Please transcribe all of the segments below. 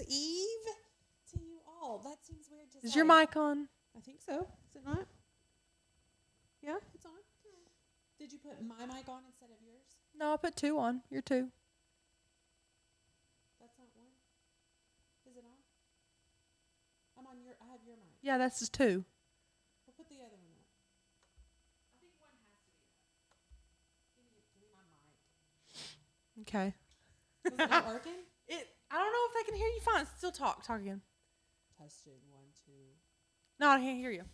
Eve to you all. That seems weird to say. Is your mic on? I think so. Is it not? Yeah, it's on. Did you put my mic on instead of yours? No, I put 2 on. You're 2. That's not one. Is it on? I have your mic. Yeah, that's just 2. We'll put the other one up. I think one has to be up. Give me my mic. Okay. Is it not working? I don't know if they can hear you fine. Still talk. Talk again. Testing 1, 2. No, I can't hear you.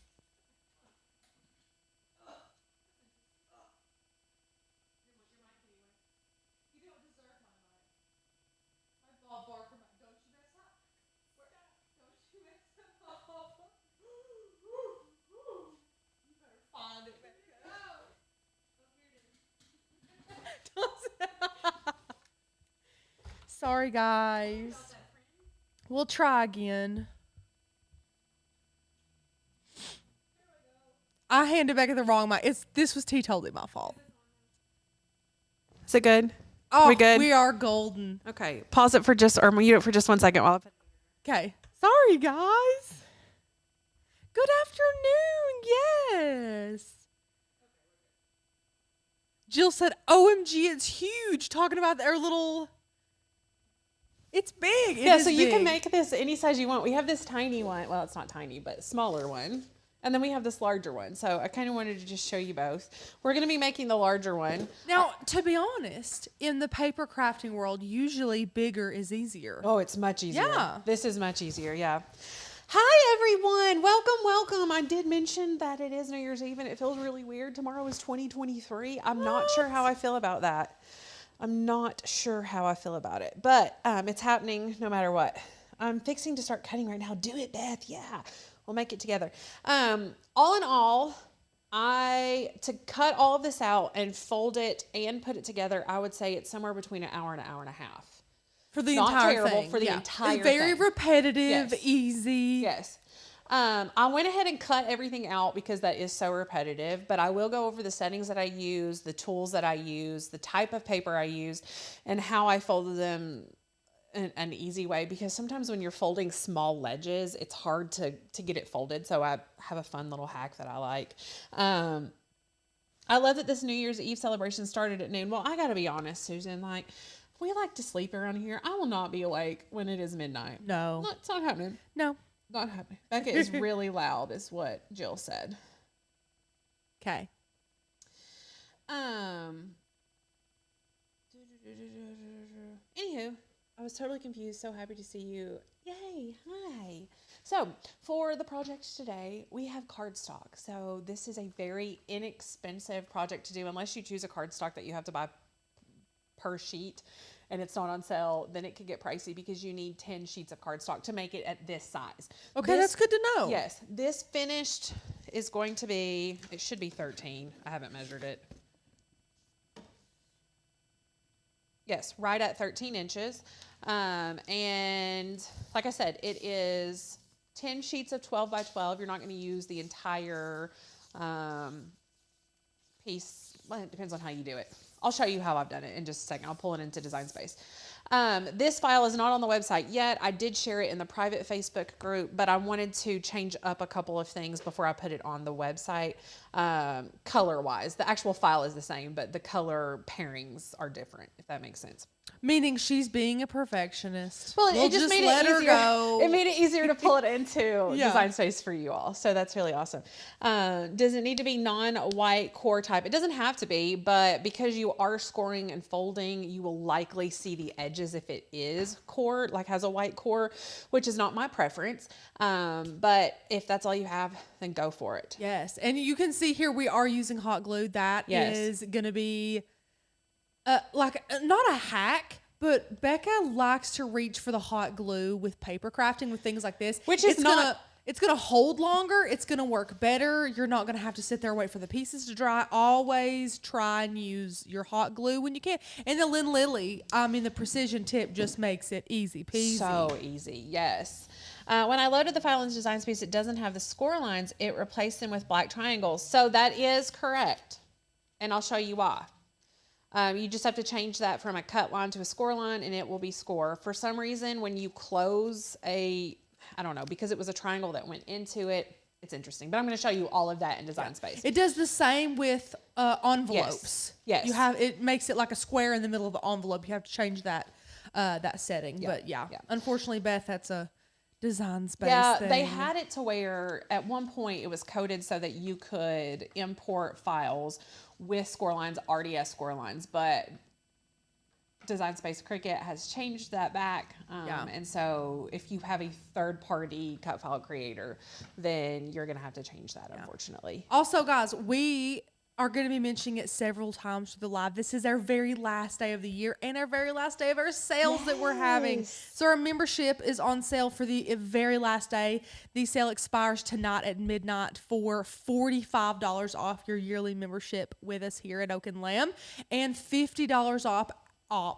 Sorry, guys. We'll try again. I handed back at the wrong mic. This was totally my fault. Is it good? Oh, we good? We are golden. Okay. Pause it for mute it for just 1 second while I put. Okay. Sorry, guys. Good afternoon. Yes. Jill said, OMG, it's huge. Talking about their little... It's big. Yeah, so you can make this any size you want. We have this tiny one. Well, it's not tiny, but smaller one. And then we have this larger one. So I kind of wanted to just show you both. We're going to be making the larger one. Now, to be honest, in the paper crafting world, usually bigger is easier. Oh, it's much easier. Yeah. This is much easier, yeah. Hi, everyone. Welcome, welcome. I did mention that it is New Year's Eve, and it feels really weird. Tomorrow is 2023. I'm not sure how I feel about that. I'm not sure how I feel about it, but it's happening no matter what. I'm fixing to start cutting right now. Do it, Beth. Yeah, we'll make it together. All in all, to cut all of this out and fold it and put it together, I would say it's somewhere between an hour and a half. For the Not entire terrible, thing. for the entire It's very thing. repetitive, Yes. easy. Yes. I went ahead and cut everything out because that is so repetitive, but I will go over the settings that I use, the tools that I use, the type of paper I use, and how I folded them in an easy way, because sometimes when you're folding small ledges, it's hard to get it folded. So I have a fun little hack that I like. I love that this New Year's Eve celebration started at noon. Well, I got to be honest, Susan, we like to sleep around here. I will not be awake when it is midnight. No. It's not happening. No. Not happening. Becca is really loud, is what Jill said. Okay. Anywho, I was totally confused. So happy to see you. Yay. Hi. So for the project today, we have cardstock. So this is a very inexpensive project to do, unless you choose a cardstock that you have to buy per sheet and it's not on sale. Then it could get pricey because you need 10 sheets of cardstock to make it at this size. Okay, that's good to know. Yes. This finished is going to be, it should be 13. I haven't measured it. Yes, right at 13 inches. And like I said, it is 10 sheets of 12 by 12. You're not going to use the entire piece. Well, it depends on how you do it. I'll show you how I've done it in just a second. I'll pull it into Design Space. This file is not on the website yet. I did share it in the private Facebook group, but I wanted to change up a couple of things before I put it on the website. Color-wise, the actual file is the same, but the color pairings are different, if that makes sense. Meaning she's being a perfectionist. Well, we'll it just made let it her easier. go. It made it easier to pull it into Yeah. Design Space for you all. So that's really awesome. Does it need to be non-white core type? It doesn't have to be, but because you are scoring and folding, you will likely see the edges if it is core, like has a white core, which is not my preference. But if that's all you have, then go for it. Yes. And you can see here we are using hot glue. That is going to be not a hack, but Becca likes to reach for the hot glue with paper crafting, with things like this. Which is it's going to hold longer. It's going to work better. You're not going to have to sit there and wait for the pieces to dry. Always try and use your hot glue when you can. And the Lynn Lily, the precision tip just makes it easy peasy. So easy, yes. When I loaded the file into Design Space, it doesn't have the score lines. It replaced them with black triangles. So that is correct. And I'll show you why. You just have to change that from a cut line to a score line, and it will be score. For some reason, when you close I don't know, because it was a triangle that went into it, it's interesting. But I'm going to show you all of that in Design Space. It does the same with envelopes. Yes. It makes it like a square in the middle of the envelope. You have to change that setting. Yeah. But unfortunately, Beth, that's a Design Space thing. They had it to where at one point it was coded so that you could import files with score lines, RDS score lines, but Design Space Cricut has changed that back. And so if you have a third-party cut file creator, then you're going to have to change that, unfortunately. Also, guys, we are going to be mentioning it several times for the live. This is our very last day of the year and our very last day of our sales that we're having. So our membership is on sale for the very last day. The sale expires tonight at midnight for $45 off your yearly membership with us here at Oak and Lamb, and $50 off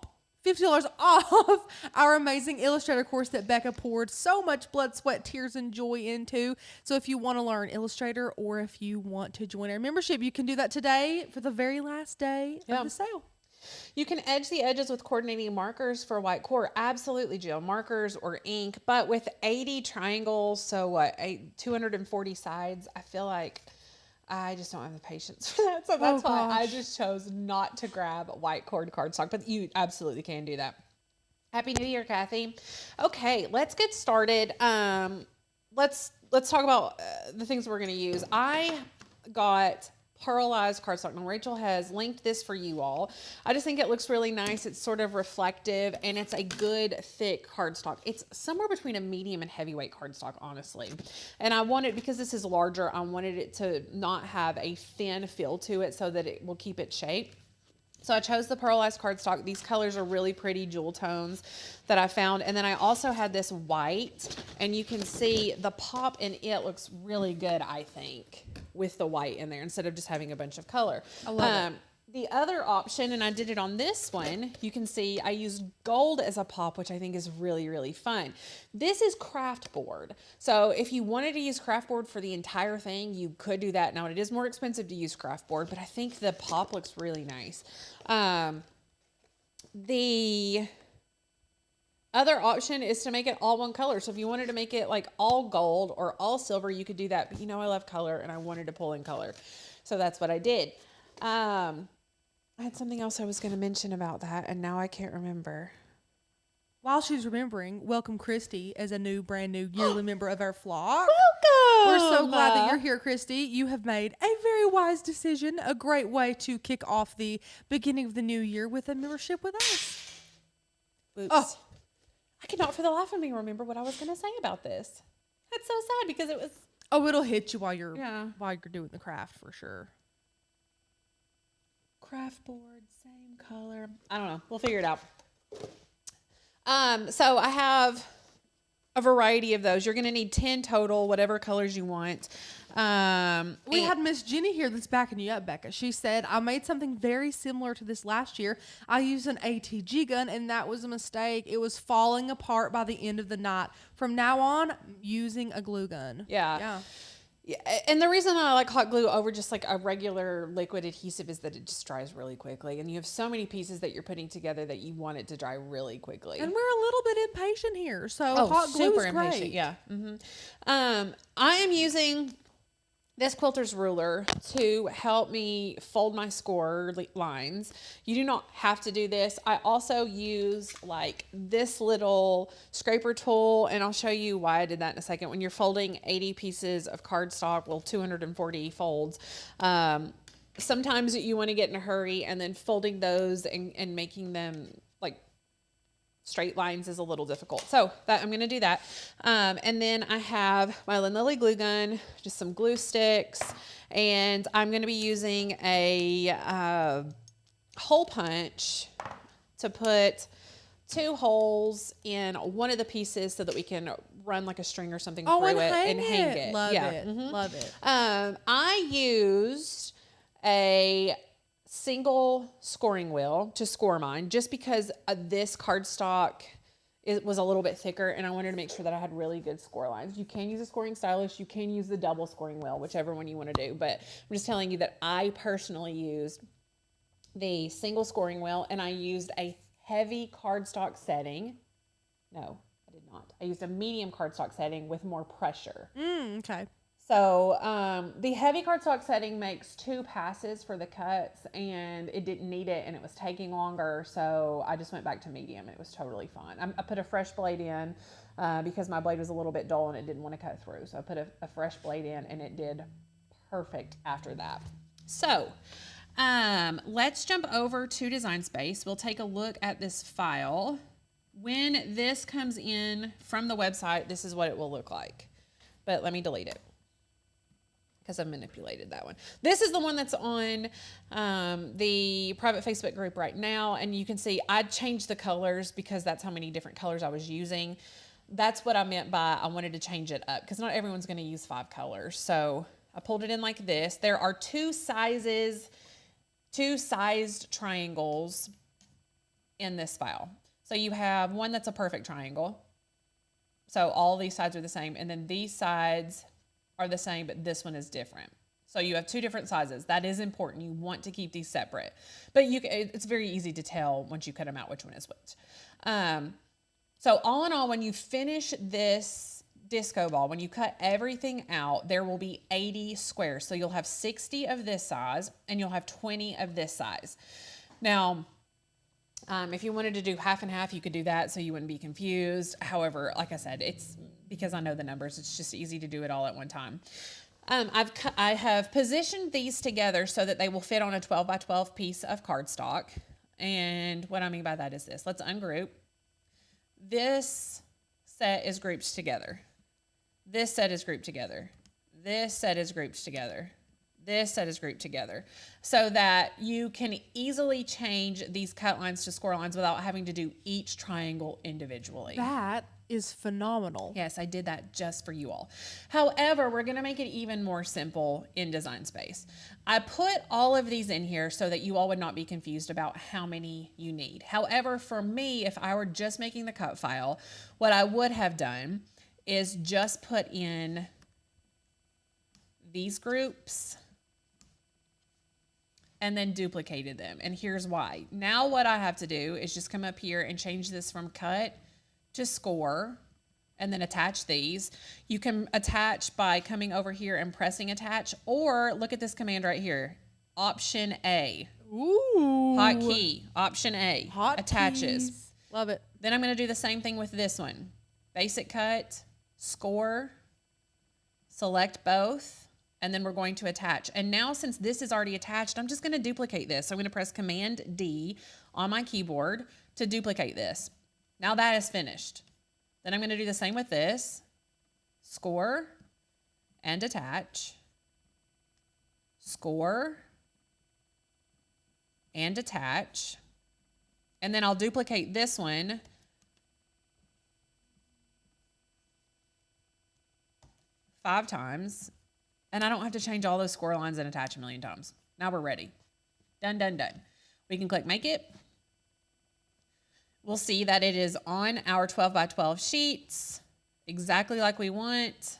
our amazing Illustrator course that Becca poured so much blood, sweat, tears, and joy into. So if you want to learn Illustrator, or if you want to join our membership, you can do that today for the very last day of the sale. You can edge the edges with coordinating markers for white core. Absolutely, Jill. Markers or ink, but with 80 triangles, so 240 sides, I feel like I just don't have the patience for that. So that's why I just chose not to grab white cord cardstock, but you absolutely can do that. Happy New Year, Kathy. Okay, let's get started. Let's talk about the things we're going to use. I got pearlized cardstock. Now, Rachel has linked this for you all. I just think it looks really nice. It's sort of reflective, and it's a good thick cardstock. It's somewhere between a medium and heavyweight cardstock, honestly. And I wanted, because this is larger, I wanted it to not have a thin feel to it so that it will keep its shape. So I chose the pearlized cardstock. These colors are really pretty jewel tones that I found. And then I also had this white, and you can see the pop in it looks really good, I think, with the white in there instead of just having a bunch of color. I love it. The other option, and I did it on this one, you can see I used gold as a pop, which I think is really, really fun. This is craft board. So if you wanted to use craft board for the entire thing, you could do that. Now, it is more expensive to use craft board, but I think the pop looks really nice. The other option is to make it all one color. So if you wanted to make it like all gold or all silver, you could do that. But you know I love color, and I wanted to pull in color. So that's what I did. I had something else I was going to mention about that, and now I can't remember. While she's remembering, welcome Christy as a brand new yearly member of our flock. Welcome! We're so glad that you're here, Christy. You have made a very wise decision, a great way to kick off the beginning of the new year with a membership with us. Oops. Oh, I cannot for the life of me remember what I was going to say about this. That's so sad because it was... Oh, it'll hit you while you're doing the craft for sure. Craft board, same color. I don't know. We'll figure it out. So I have a variety of those. You're going to need 10 total, whatever colors you want. We had Miss Jenny here that's backing you up, Becca. She said, I made something very similar to this last year. I used an ATG gun, and that was a mistake. It was falling apart by the end of the night. From now on, using a glue gun. Yeah. And the reason I like hot glue over just like a regular liquid adhesive is that it just dries really quickly. And you have so many pieces that you're putting together that you want it to dry really quickly. And we're a little bit impatient here. So hot glue is great. Impatient, yeah. Mm-hmm. I am using this quilter's ruler to help me fold my score lines. You do not have to do this. I also use like this little scraper tool, and I'll show you why I did that in a second. When you're folding 80 pieces of cardstock, 240 folds, sometimes you want to get in a hurry, and then folding those and making them like straight lines is a little difficult. So I'm going to do that. And then I have my Lily glue gun, just some glue sticks, and I'm going to be using a hole punch to put 2 holes in one of the pieces so that we can run like a string or something through it and hang it. Love it. Mm-hmm. Love it. I used a single scoring wheel to score mine just because this cardstock was a little bit thicker, and I wanted to make sure that I had really good score lines. You can use a scoring stylus, you can use the double scoring wheel, whichever one you want to do, but I'm just telling you that I personally used the single scoring wheel, and I used a heavy cardstock setting. No, I did not. I used a medium cardstock setting with more pressure. Okay. So the heavy cardstock setting makes 2 passes for the cuts, and it didn't need it, and it was taking longer. So I just went back to medium, and it was totally fine. I put a fresh blade in because my blade was a little bit dull and it didn't want to cut through. So I put a fresh blade in, and it did perfect after that. So let's jump over to Design Space. We'll take a look at this file. When this comes in from the website, this is what it will look like. But let me delete it, because I've manipulated that one. This is the one that's on the private Facebook group right now. And you can see I changed the colors because that's how many different colors I was using. That's what I meant by I wanted to change it up, because not everyone's going to use 5 colors. So I pulled it in like this. There are 2 sized triangles in this file. So you have one that's a perfect triangle. So all these sides are the same. And then these sides are the same, but this one is different. So you have 2 different sizes. That is important. You want to keep these separate, but it's very easy to tell once you cut them out which one is which. So all in all, when you finish this disco ball, when you cut everything out, there will be 80 squares. So you'll have 60 of this size and you'll have 20 of this size. Now, if you wanted to do half and half, you could do that so you wouldn't be confused. However, like I said, it's because I know the numbers. It's just easy to do it all at one time. I have positioned these together so that they will fit on a 12 by 12 piece of cardstock. And what I mean by that is this. Let's ungroup. This set is grouped together. This set is grouped together. This set is grouped together. This set is grouped together, so that you can easily change these cut lines to score lines without having to do each triangle individually. That is phenomenal. Yes, I did that just for you all. However, we're going to make it even more simple in Design Space. I put all of these in here so that you all would not be confused about how many you need. However, for me, if I were just making the cut file, what I would have done is just put in these groups and then duplicated them. And here's why. Now what I have to do is just come up here and change this from cut to score, and then attach these. You can attach by coming over here and pressing attach, or look at this command right here, Option A. Ooh. Hotkey, Option A, Hot attaches. keys. Love it. Then I'm gonna do the same thing with this one. Basic cut, score, select both, and then we're going to attach. And now since this is already attached, I'm just gonna duplicate this. So I'm gonna press Command D on my keyboard to duplicate this. Now that is finished. Then I'm gonna do the same with this. Score and attach. Score and attach. And then I'll duplicate this one. Five times. And I don't have to change all those score lines and attach a million times. Now we're ready. Done, done, done. We can click Make It. We'll see that it is on our 12 by 12 sheets, exactly like we want.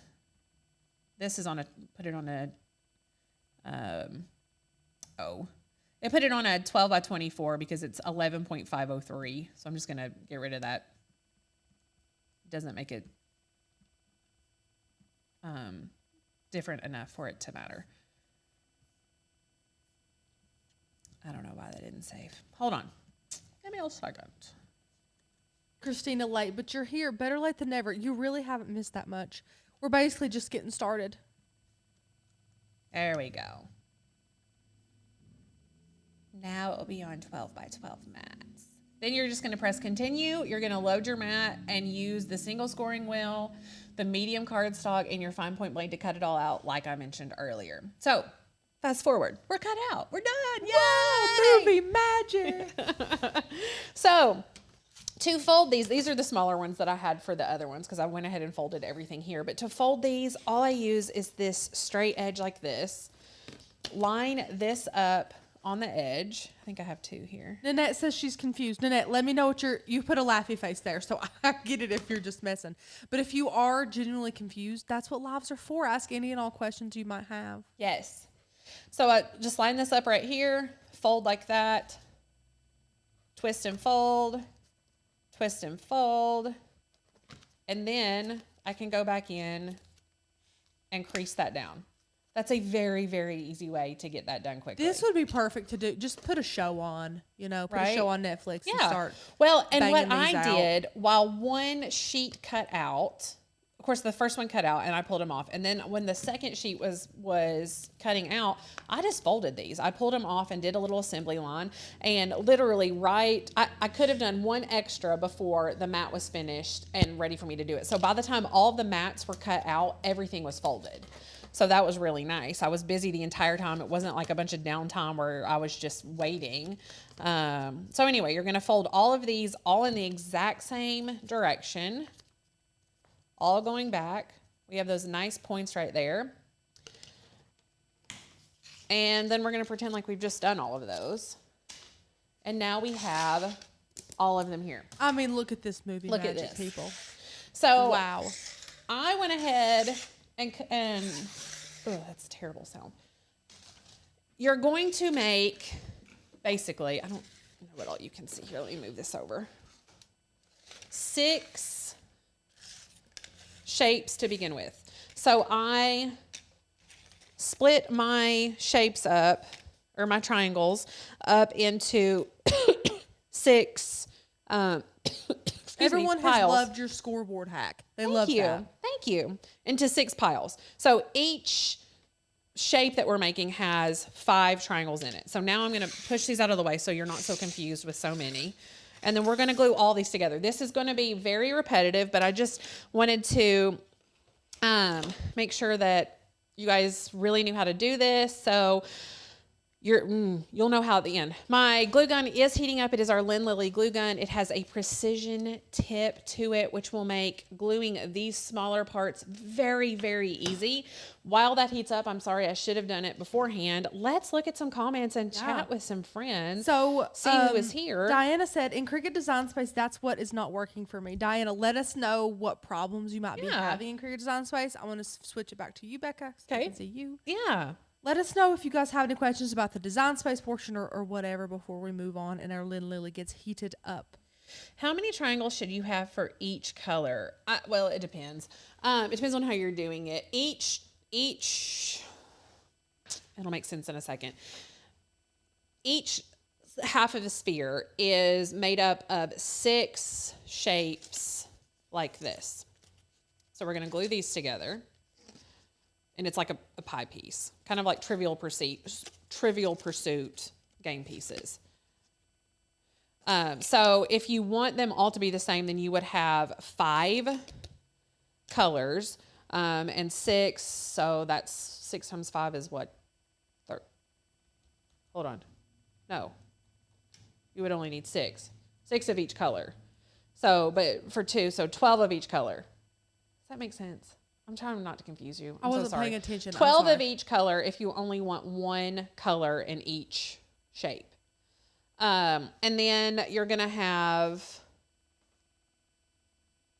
This is on a, put it on a, it put it on a 12 by 24 because it's 11.503. So I'm just going to get rid of that. It doesn't make it different enough for it to matter. I don't know why that didn't save. Hold on. Give me a second. Christina, late, but you're here. Better late than never. You really haven't missed that much. We're basically just getting started. There we go. Now it'll be on 12 by 12 mats. Then you're just going to press continue. You're going to load your mat and use the single scoring wheel, the medium cardstock, and your fine point blade to cut it all out like I mentioned earlier. So fast forward. We're cut out. We're done. Yay! Whoa, movie magic. So to fold these are the smaller ones that I had for the other ones because I went ahead and folded everything here. But to fold these, all I use is this straight edge like this. Line this up on the edge. I think I have 2 here. Nanette says she's confused. Nanette, let me know what you put a laughy face there, so I get it if you're just messing. But if you are genuinely confused, that's what lives are for. Ask any and all questions you might have. Yes. So I just line this up right here, fold like that, twist and fold, twist and fold, and then I can go back in and crease that down. That's a very, very easy way to get that done quickly. This would be perfect to do. Just put a show on, put a show on Netflix and start. Well, and what I out. did, while one sheet cut out, of course, the first one cut out and I pulled them off. And then when the second sheet was cutting out, I just folded these. I pulled them off and did a little assembly line. And literally I could have done one extra before the mat was finished and ready for me to do it. So by the time all the mats were cut out, everything was folded. So that was really nice. I was busy the entire time. It wasn't like a bunch of downtime where I was just waiting. So anyway, you're going to fold all of these all in the exact same direction, all going back. We have those nice points right there. And then we're going to pretend like we've just done all of those. And now we have all of them here. I mean, look at this movie look magic, at this. people. So wow. I went ahead and oh, that's a terrible sound. You're going to make, basically, I don't know what all you can see here. Let me move this over. 6 shapes to begin with. So I split my shapes up, or my triangles, up into 6 Everyone piles. has loved your scoreboard hack. They love that. Thank you. Into 6 piles. So each shape that we're making has 5 triangles in it. So now I'm going to push these out of the way so you're not so confused with so many. And then we're going to glue all these together. This is going to be very repetitive, but I just wanted to make sure that you guys really knew how to do this. So you'll know how at the end. My glue gun is heating up. It is our Lynn Lily glue gun. It has a precision tip to it, which will make gluing these smaller parts very, very easy. While that heats up, I'm sorry, I should have done it beforehand. Let's look at some comments and chat with some friends. So, see who is here. Diana said, in Cricut Design Space, that's what is not working for me. Diana, let us know what problems you might be having in Cricut Design Space. I want to switch it back to you, Becca. So I can see you. Yeah. Let us know if you guys have any questions about the design space portion or whatever before we move on and our Lynn Lily gets heated up. How many triangles should you have for each color? Well, it depends. It depends on how you're doing it. Each, it'll make sense in a second. Each half of a sphere is made up of 6 shapes like this. So we're going to glue these together. And it's like a pie piece, kind of like Trivial Pursuit game pieces. So if you want them all to be the same, then you would have 5 colors and 6. So that's 6 times 5 is what? Hold on. No. You would only need 6. 6 of each color. So, but for 2, so 12 of each color. Does that make sense? I'm trying not to confuse you. I wasn't paying attention. 12 of each color if you only want 1 color in each shape. And then you're going to have,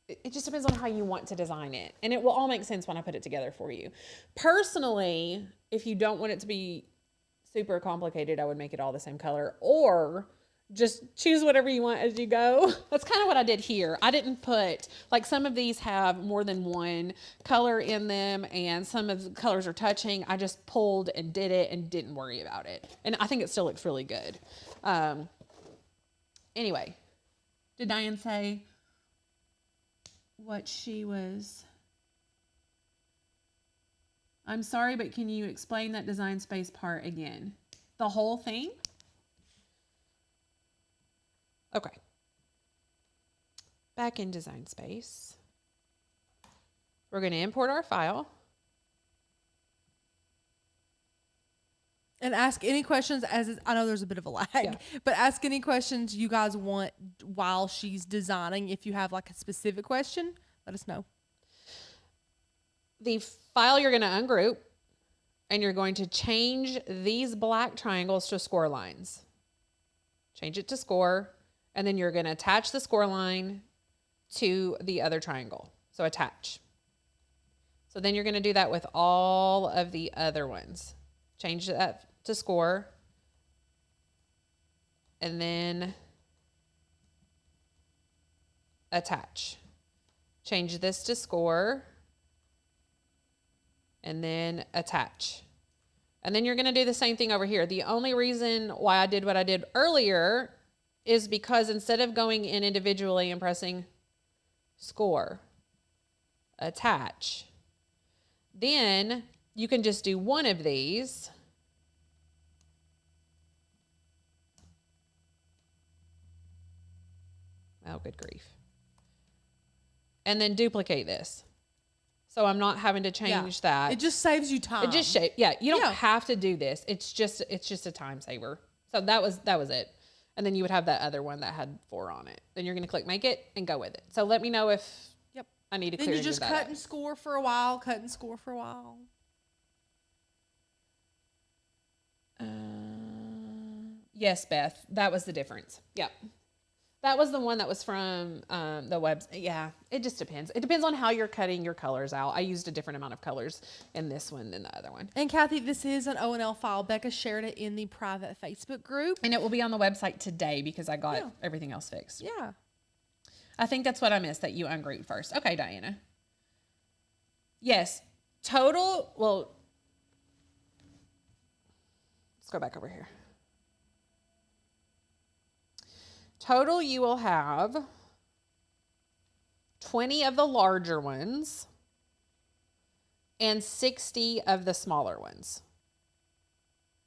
it just depends on how you want to design it. And it will all make sense when I put it together for you. Personally, if you don't want it to be super complicated, I would make it all the same color, or just choose whatever you want as you go. That's kind of what I did here. I didn't put, like, some of these have more than 1 color in them and some of the colors are touching. I just pulled and did it and didn't worry about it. And I think it still looks really good. Anyway, did Diane say what she was? I'm sorry, but can you explain that design space part again? The whole thing? Okay. Back in Design Space. We're going to import our file. And ask any questions I know there's a bit of a lag, but ask any questions you guys want while she's designing. If you have like a specific question, let us know. The file you're going to ungroup, and you're going to change these black triangles to score lines. Change it to score. And then you're going to attach the score line to the other triangle. So attach. So then you're going to do that with all of the other ones. Change that to score. and then attach. Change this to score, and then attach. And then you're going to do the same thing over here. The only reason why I did what I did earlier is because instead of going in individually and pressing score, attach, then you can just do one of these. Oh, good grief. And then duplicate this. So I'm not having to change that. It just saves you time. It just you don't have to do this. It's just a time saver. So that was it. And then you would have that other one that had 4 on it. Then you're going to click make it and go with it. So let me know if I need to clear that. Then you just cut and score for a while, Yes, Beth, that was the difference. Yep. That was the one that was from the web. Yeah, it just depends. It depends on how you're cutting your colors out. I used a different amount of colors in this one than the other one. And Kathy, this is an O&L file. Becca shared it in the private Facebook group. And it will be on the website today because I got everything else fixed. Yeah. I think that's what I missed, that you ungrouped first. Okay, Diana. Yes, total, well, let's go back over here. Total, you will have 20 of the larger ones and 60 of the smaller ones.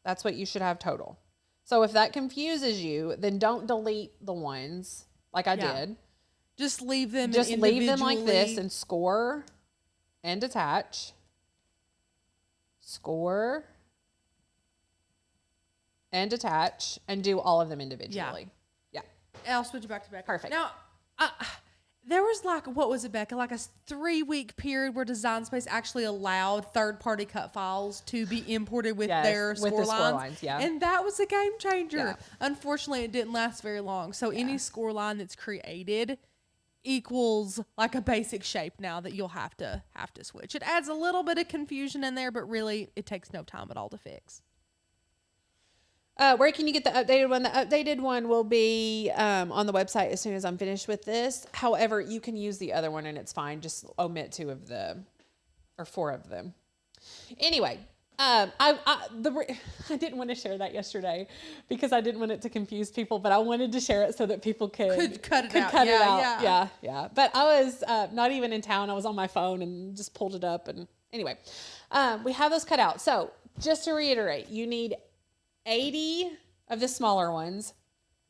That's what you should have total. So if that confuses you, then don't delete the ones like I did. Just leave them Just leave them like this and score and attach. Score and attach and do all of them individually. I'll switch it back to Becca. Perfect. Now, there was what was it, Becca? Like a 3-week period where Design Space actually allowed third-party cut files to be imported with their score lines. And that was a game changer. Yeah. Unfortunately, it didn't last very long. So any score line that's created equals like a basic shape now that you'll have to switch. It adds a little bit of confusion in there, but really it takes no time at all to fix. Where can you get the updated one? The updated one will be on the website as soon as I'm finished with this. However, you can use the other one and it's fine. Just omit 2 of them or 4 of them. Anyway, I didn't want to share that yesterday because I didn't want it to confuse people, but I wanted to share it so that people could cut it out. Yeah. But I was not even in town. I was on my phone and just pulled it up. And anyway, we have those cut out. So just to reiterate, you need 80 of the smaller ones,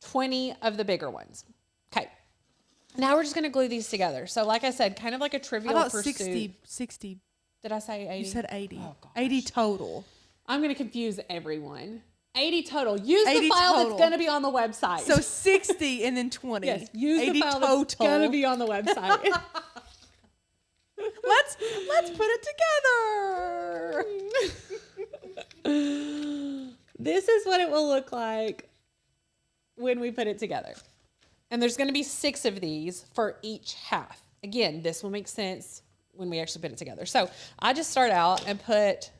20 of the bigger ones. Okay. Now we're just going to glue these together. So like I said, kind of like a trivial pursuit. 60. Did I say 80? You said 80. Oh, gosh. 80 total. I'm going to confuse everyone. 80 total. Use the file that's going to be on the website. So 60 and then 20. Yes, use 80 the file total. that's going to be on the website. Let's put it together. This is what it will look like when we put it together. And there's going to be 6 of these for each half. Again, this will make sense when we actually put it together. So I just start out and put a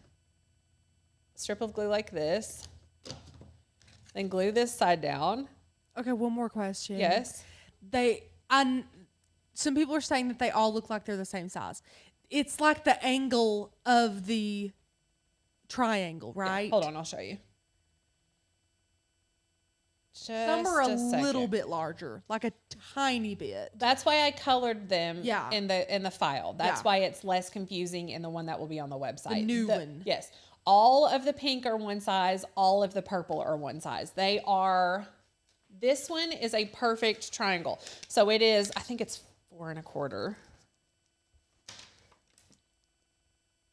strip of glue like this. Then glue this side down. Okay, one more question. Yes. Some people are saying that they all look like they're the same size. It's like the angle of the triangle, right? Yeah, hold on, I'll show you. Some are a little bit larger, like a tiny bit. That's why I colored them in the file. That's why it's less confusing in the one that will be on the website. The new one. Yes. All of the pink are one size. All of the purple are one size. This one is a perfect triangle. So it is, I think it's 4 1/4.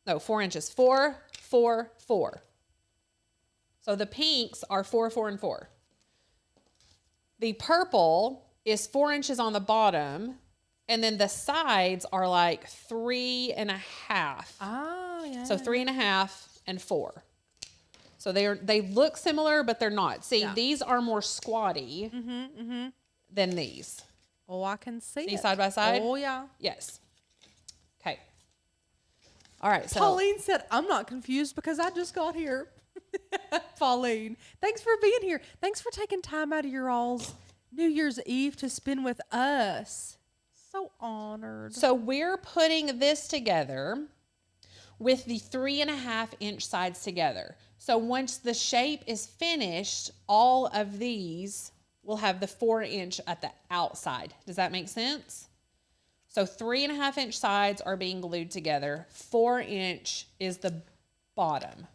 No, 4 inches. 4, 4, 4. So the pinks are 4, 4, and 4. The purple is 4 inches on the bottom, and then the sides are like 3 1/2. Oh, yeah. So 3 1/2 and 4. So they look similar, but they're not. See, these are more squatty than these. Oh, I can see it. Side by side? Oh, yeah. Yes. Okay. All right. So Pauline said, I'm not confused because I just got here. Pauline, thanks for being here. Thanks for taking time out of your all's New Year's Eve to spend with us. So honored. So we're putting this together with the 3.5-inch sides together. So once the shape is finished, all of these will have the 4-inch at the outside. Does that make sense? So 3.5-inch sides are being glued together. 4-inch is the bottom.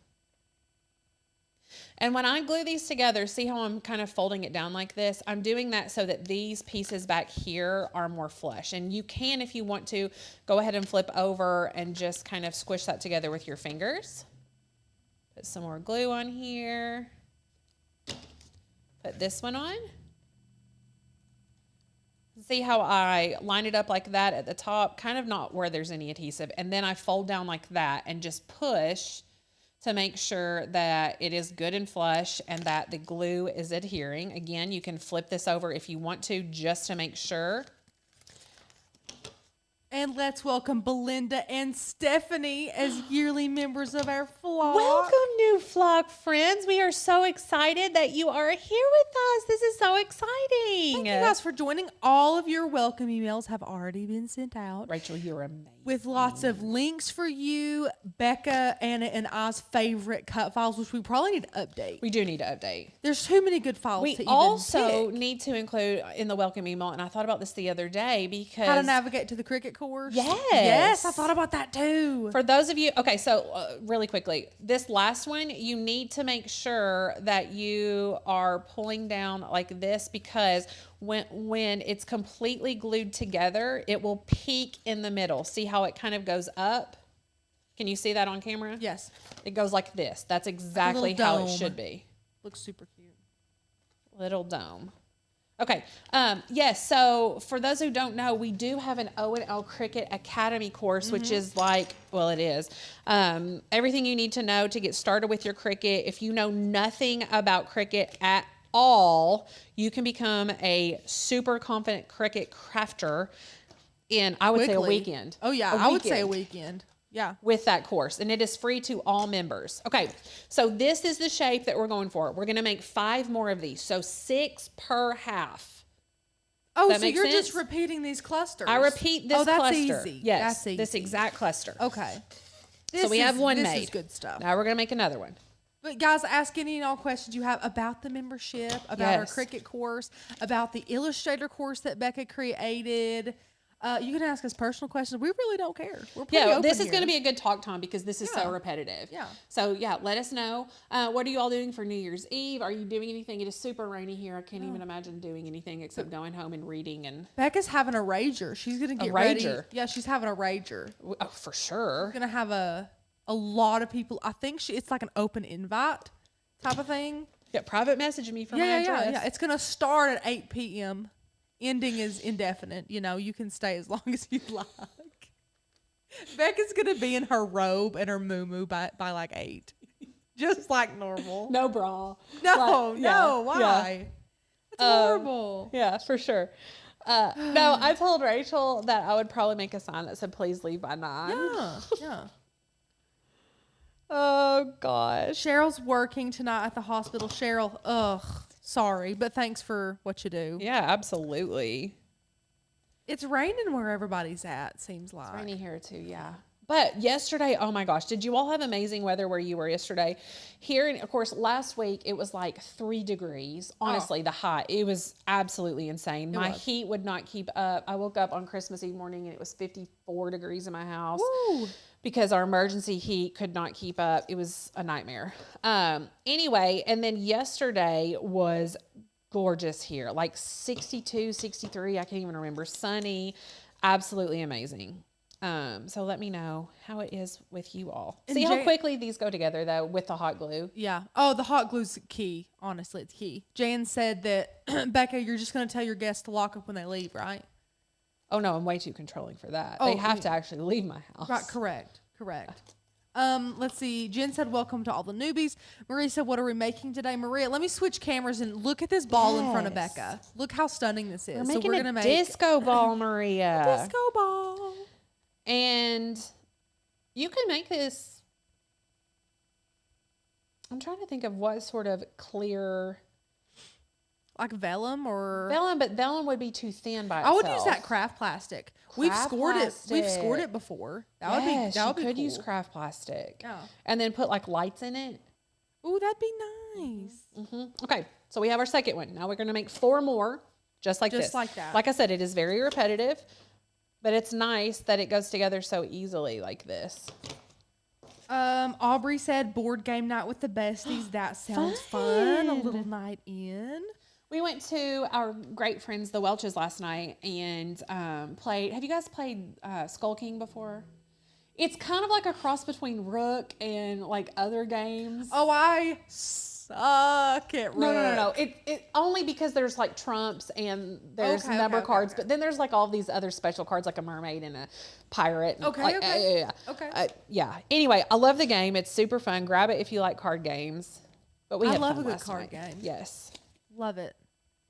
And when I glue these together, see how I'm kind of folding it down like this? I'm doing that so that these pieces back here are more flush. And you can, if you want to, go ahead and flip over and just kind of squish that together with your fingers. Put some more glue on here. Put this one on. See how I line it up like that at the top, kind of not where there's any adhesive. And then I fold down like that and just push to make sure that it is good and flush and that the glue is adhering. Again, you can flip this over if you want to, just to make sure. And let's welcome Belinda and Stephanie as yearly members of our flock. Welcome, new flock friends. We are so excited that you are here with us. This is so exciting. Thank you guys for joining. All of your welcome emails have already been sent out. Rachel, you're amazing. With lots of links for you, Becca, Anna, and I's favorite cut files, which we probably need to update. We do need to update. There's too many good files We to even also pick. need to include in the welcome email, and I thought about this the other day because... How to navigate to the Cricut course? Yes. Yes, I thought about that too. For those of you, okay, so really quickly, this last one, you need to make sure that you are pulling down like this because when it's completely glued together, it will peak in the middle. See how it kind of goes up? Can you see that on camera? Yes. It goes like this. That's exactly how it should be. Looks super cute. Little dome. Okay. Yes. So for those who don't know, we do have an O&L Cricut Academy course, which is like, well, it is everything you need to know to get started with your Cricut. If you know nothing about Cricut at all, you can become a super confident Cricut crafter in, I would say, a weekend. Oh yeah, I would say a weekend. Yeah. With that course, and it is free to all members. Okay, so this is the shape that we're going for. We're going to make 5 more of these, so 6 per half. Oh, so you're just repeating these clusters. I repeat this cluster. Easy. Yes, that's easy. this exact cluster. Okay. So we have one made. This is good stuff. Now we're going to make another one. But guys, ask any and all questions you have about the membership, about our Cricut course, about the Illustrator course that Becca created. You can ask us personal questions. We really don't care. We're pretty open this is here. going to be a good talk time because this is so repetitive. Yeah. So yeah, let us know. What are you all doing for New Year's Eve? Are you doing anything? It is super rainy here. I can't even imagine doing anything except going home and reading. And Becca's having a rager. She's going to get ready. Yeah, she's having a rager. Oh, for sure. She's going to have a lot of people. I think it's like an open invite type of thing. Yeah, private message me for my address. Yeah. It's going to start at 8 p.m. Ending is indefinite. You know, you can stay as long as you like. Becca's going to be in her robe and her muumuu by like 8. Just like normal. No bra. No, why? Yeah. It's horrible. Yeah, for sure. No, I told Rachel that I would probably make a sign that said, please leave by 9. Yeah. Oh, gosh. Cheryl's working tonight at the hospital. Cheryl, sorry, but thanks for what you do. Yeah, absolutely. It's raining where everybody's at, seems like. It's rainy here too, yeah. But yesterday, oh my gosh, did you all have amazing weather where you were yesterday? Here, of course, last week, it was like 3 degrees. Honestly, the high, it was absolutely insane. My heat would not keep up. I woke up on Christmas Eve morning and it was 54 degrees in my house. Woo. Because our emergency heat could not keep up. It was a nightmare. Anyway, and then yesterday was gorgeous here. Like 62, 63, I can't even remember. Sunny, absolutely amazing. So let me know how it is with you all. See how quickly these go together, though, with the hot glue. Yeah. Oh, the hot glue's key. Honestly, it's key. Jan said that, Becca, you're just going to tell your guests to lock up when they leave, right? Oh, no, I'm way too controlling for that. They have to actually leave my house. Right, correct. Let's see. Jen said, welcome to all the newbies. Maria said, what are we making today? Maria, let me switch cameras and look at this ball in front of Becca. Look how stunning this is. We're making a disco ball, Maria. A disco ball. And you can make this I'm trying to think of what sort of clear Like vellum or vellum, but vellum would be too thin by I itself. would use that craft plastic. We've scored it before. That would be could cool. use craft plastic. Yeah. And then put like lights in it. Ooh, that'd be nice. Okay, so we have our second one. Now we're going to make 4 more, just like this. Just like that. Like I said, it is very repetitive, but it's nice that it goes together so easily like this. Aubrey said board game night with the besties. That sounds fun. A little night in. We went to our great friends, the Welches, last night and played. Have you guys played Skull King before? It's kind of like a cross between Rook and like other games. Oh, I suck at Rook. No. It only because there's like trumps and there's number cards, but then there's like all these other special cards like a mermaid and a pirate. And yeah. Anyway, I love the game. It's super fun. Grab it if you like card games. But we I had love fun a good last card night. game. Yes. Love it.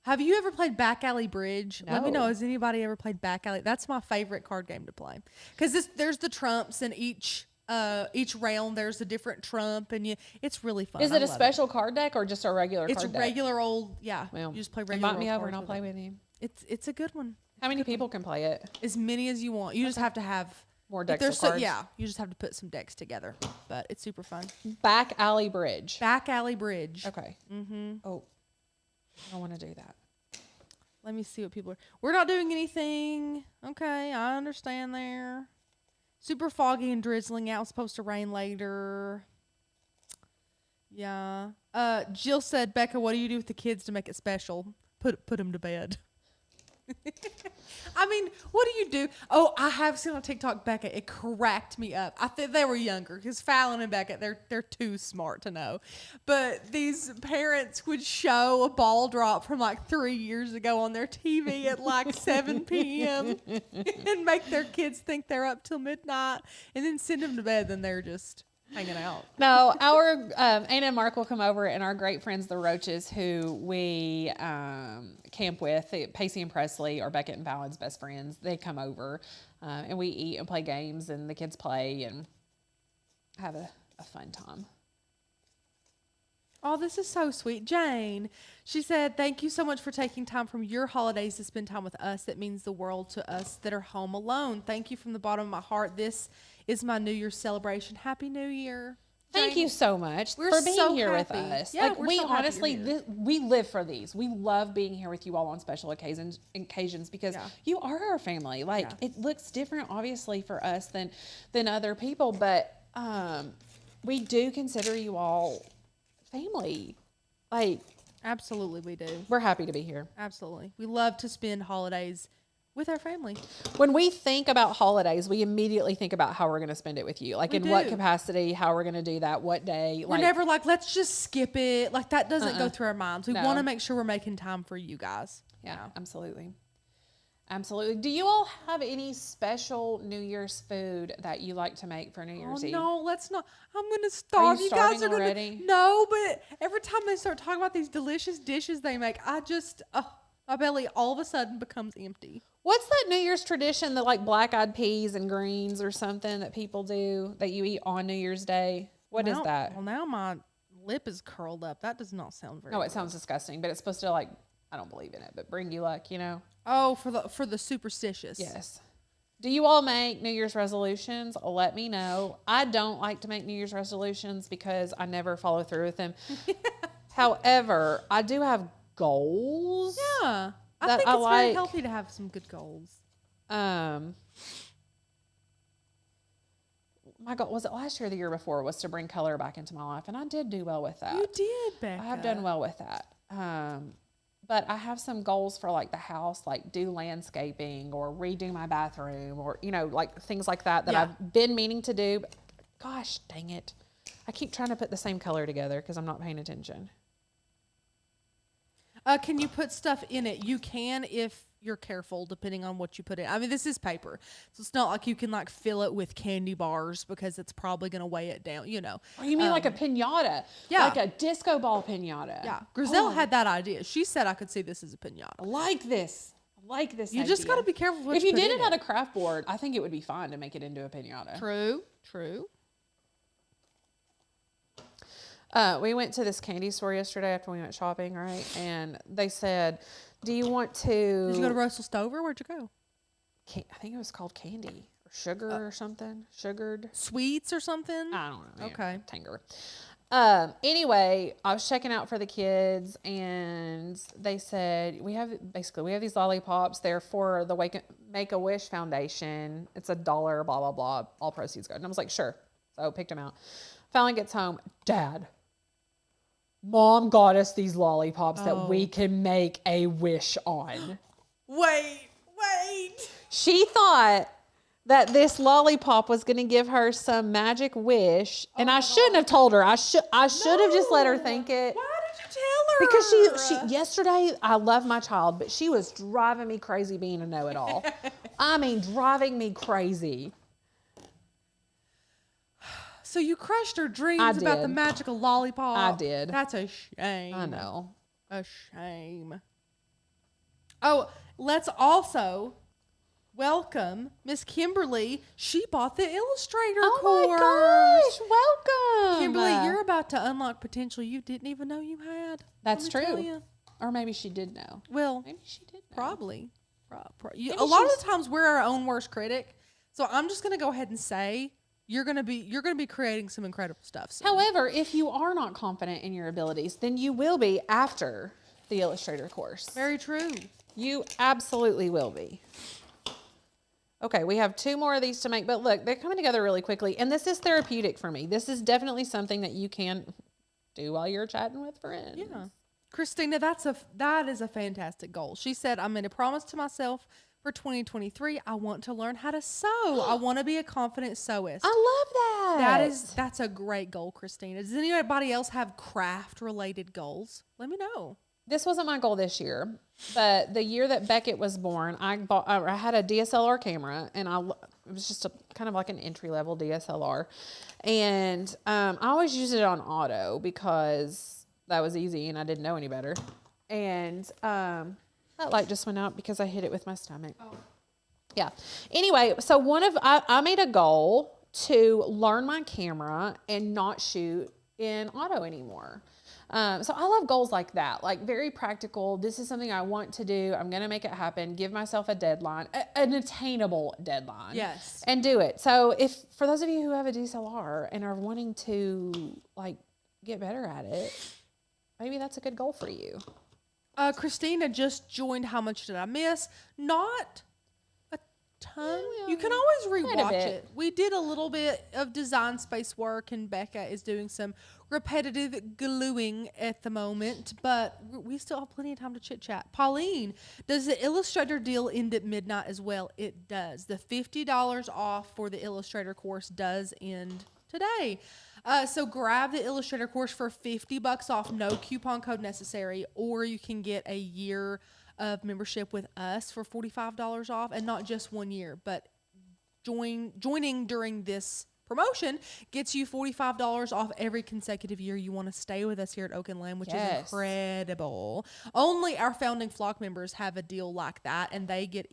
Have you ever played Back Alley Bridge? No. Let me know. Has anybody ever played Back Alley? That's my favorite card game to play because there's the trumps in each round. There's a different trump, and it's really fun. Is it a special card deck or just a regular It's card deck? It's regular old. Yeah, well, you just play regular. Invite me over and I'll play with you. It's a good one. How many people can play it? As many as you want. You just have to have more decks of cards. Yeah, you just have to put some decks together, but it's super fun. Back Alley Bridge. Back Alley Bridge. Okay. Oh, I don't want to do that. Let me see what people are. We're not doing anything. Okay, I understand there. Super foggy and drizzling out. Supposed to rain later. Yeah. Jill said, Becca, what do you do with the kids to make it special? Put them to bed. I mean, what do you do? Oh, I have seen on TikTok, Becca. It cracked me up. I think they were younger because Fallon and Becca, they're too smart to know. But these parents would show a ball drop from like 3 years ago on their TV at like 7 p.m. and make their kids think they're up till midnight and then send them to bed. Then they're just hanging out. No, our Anna and Mark will come over, and our great friends, the Roaches, who we camp with, Pacey and Presley, are Beckett and Fallon's best friends. They come over, and we eat and play games, and the kids play and have a fun time. Oh, this is so sweet. Jane, she said, thank you so much for taking time from your holidays to spend time with us. That means the world to us that are home alone. Thank you from the bottom of my heart. This is my New Year's celebration. Happy New Year. Thank you so much for being so here happy. with us. Yeah, like we're we so happy honestly, you're here. we live for these. We love being here with you all on special occasions because you are our family. Like it looks different, obviously, for us than other people, but we do consider you all family. Like absolutely, we do. We're happy to be here. Absolutely, we love to spend holidays with our family. When we think about holidays, we immediately think about how we're going to spend it with you. Like what capacity, how we're going to do that, what day. We're never like, let's just skip it. Like that doesn't go through our minds. We want to make sure we're making time for you guys. Yeah, absolutely. Absolutely. Do you all have any special New Year's food that you like to make for New Year's Eve? No, let's not. I'm going to starve. You guys are already? No, but every time they start talking about these delicious dishes they make, my belly all of a sudden becomes empty. What's that New Year's tradition that like black-eyed peas and greens or something that people do that you eat on New Year's Day? What is that? Well, now my lip is curled up. That does not sound very No, it sounds disgusting, but it's supposed to like, I don't believe in it, but bring you luck, you know? Oh, for the superstitious. Yes. Do you all make New Year's resolutions? Let me know. I don't like to make New Year's resolutions because I never follow through with them. However, I do have goals. Yeah. I think it's very healthy to have some good goals. My goal, was it last year or the year before, was to bring color back into my life, and I did do well with that. You did, Becca. I have done well with that. But I have some goals for like the house, like do landscaping or redo my bathroom or, you know, like things like that I've been meaning to do. But gosh, dang it. I keep trying to put the same color together because I'm not paying attention. Can you put stuff in it? You can if you're careful, depending on what you put in. I mean, this is paper, so it's not like you can like fill it with candy bars because it's probably going to weigh it down, you know. Oh, you mean like a piñata? Yeah. Like a disco ball piñata. Yeah. Griselle had that idea. She said I could see this as a piñata. I like this. You just got to be careful with what if you put did in it on a craft board, I think it would be fun to make it into a piñata. True. We went to this candy store yesterday after we went shopping, right? And they said, "Do you want to?" Did you go to Russell Stover? Where'd you go? I think it was called candy or sugar or something. Sugared Sweets or something? I don't know. Okay. Tanger. Anyway, I was checking out for the kids, and they said we have these lollipops. They're for the Make-A-Wish Foundation. It's $1. Blah blah blah. All proceeds go. And I was like, sure. So picked them out. Finally gets home. Dad, Mom got us these lollipops that we can make a wish on. Wait. She thought that this lollipop was going to give her some magic wish, and I shouldn't have told her. I should have just let her think it. Why did you tell her? Because she yesterday, I love my child, but she was driving me crazy being a know-it-all. I mean, driving me crazy. So you crushed her dreams about the magical lollipop. I did. That's a shame. I know. A shame. Oh, let's also welcome Miss Kimberly. She bought the Illustrator course. Oh my gosh, welcome. Kimberly, you're about to unlock potential you didn't even know you had. That's true. Or maybe she did know. Well, maybe she did know. Probably. A lot of the times we're our own worst critic. So I'm just going to go ahead and say you're going to be creating some incredible stuff soon. However, if you are not confident in your abilities, then you will be after the Illustrator course. Very true. You absolutely will be. Okay, we have 2 more of these to make, but look, they're coming together really quickly, and this is therapeutic for me. This is definitely something that you can do while you're chatting with friends. Yeah. Christina, that is a fantastic goal. She said, I made a promise to myself for 2023. I want to learn how to sew. I want to be a confident sewist. I love that. That's a great goal, Christina. Does anybody else have craft related goals? Let me know. This wasn't my goal this year, but the year that Beckett was born, I had a DSLR camera, and it was just kind of like an entry level DSLR, and I always used it on auto because that was easy and I didn't know any better. And that light just went out because I hit it with my stomach. Oh. Yeah. Anyway, so I made a goal to learn my camera and not shoot in auto anymore. So I love goals like that, like very practical. This is something I want to do. I'm going to make it happen. Give myself a deadline, an attainable deadline. Yes. And do it. So for those of you who have a DSLR and are wanting to like get better at it, maybe that's a good goal for you. Christina just joined How Much Did I Miss? Not a ton. You can always rewatch it. We did a little bit of design space work, and Becca is doing some repetitive gluing at the moment, but we still have plenty of time to chit chat. Pauline, does the Illustrator deal end at midnight as well? It does. The $50 off for the Illustrator course does end today. So grab the Illustrator course for $50 off, no coupon code necessary, or you can get a year of membership with us for $45 off, and not just 1 year, but joining during this promotion gets you $45 off every consecutive year you want to stay with us here at Oak and Lamb, which is incredible. Only our founding flock members have a deal like that, and they get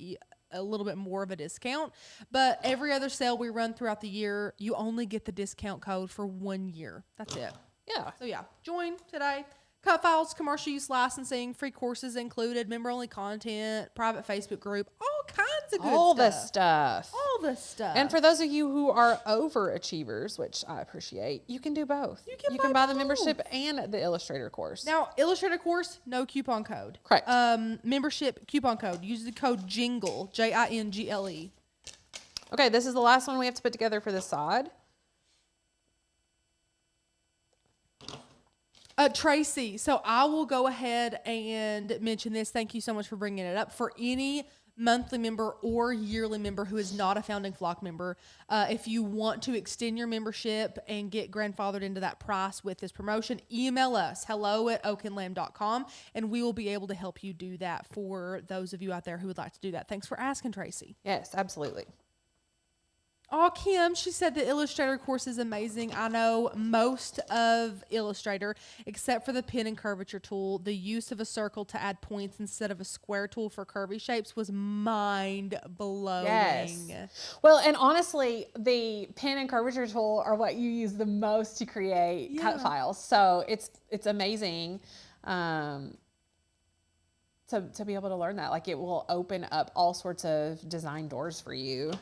a little bit more of a discount. But every other sale we run throughout the year, you only get the discount code for 1 year. That's it. Yeah. So yeah, join today. Cut files, commercial use licensing, free courses included, member-only content, private Facebook group, all kinds of good stuff. All the stuff. And for those of you who are overachievers, which I appreciate, you can do both. You can buy the membership and the Illustrator course. Now, Illustrator course, no coupon code. Correct. Membership coupon code. Use the code JINGLE, JINGLE. Okay, this is the last one we have to put together for this side. Tracy, so I will go ahead and mention this. Thank you so much for bringing it up. For any monthly member or yearly member who is not a founding flock member, if you want to extend your membership and get grandfathered into that price with this promotion, email us, hello@oakandlamb.com, and we will be able to help you do that for those of you out there who would like to do that. Thanks for asking, Tracy. Yes, absolutely. Oh, Kim, she said the Illustrator course is amazing. I know most of Illustrator, except for the pen and curvature tool. The use of a circle to add points instead of a square tool for curvy shapes was mind-blowing. Yes. Well, and honestly, the pen and curvature tool are what you use the most to create cut files. So it's amazing to be able to learn that. Like, it will open up all sorts of design doors for you.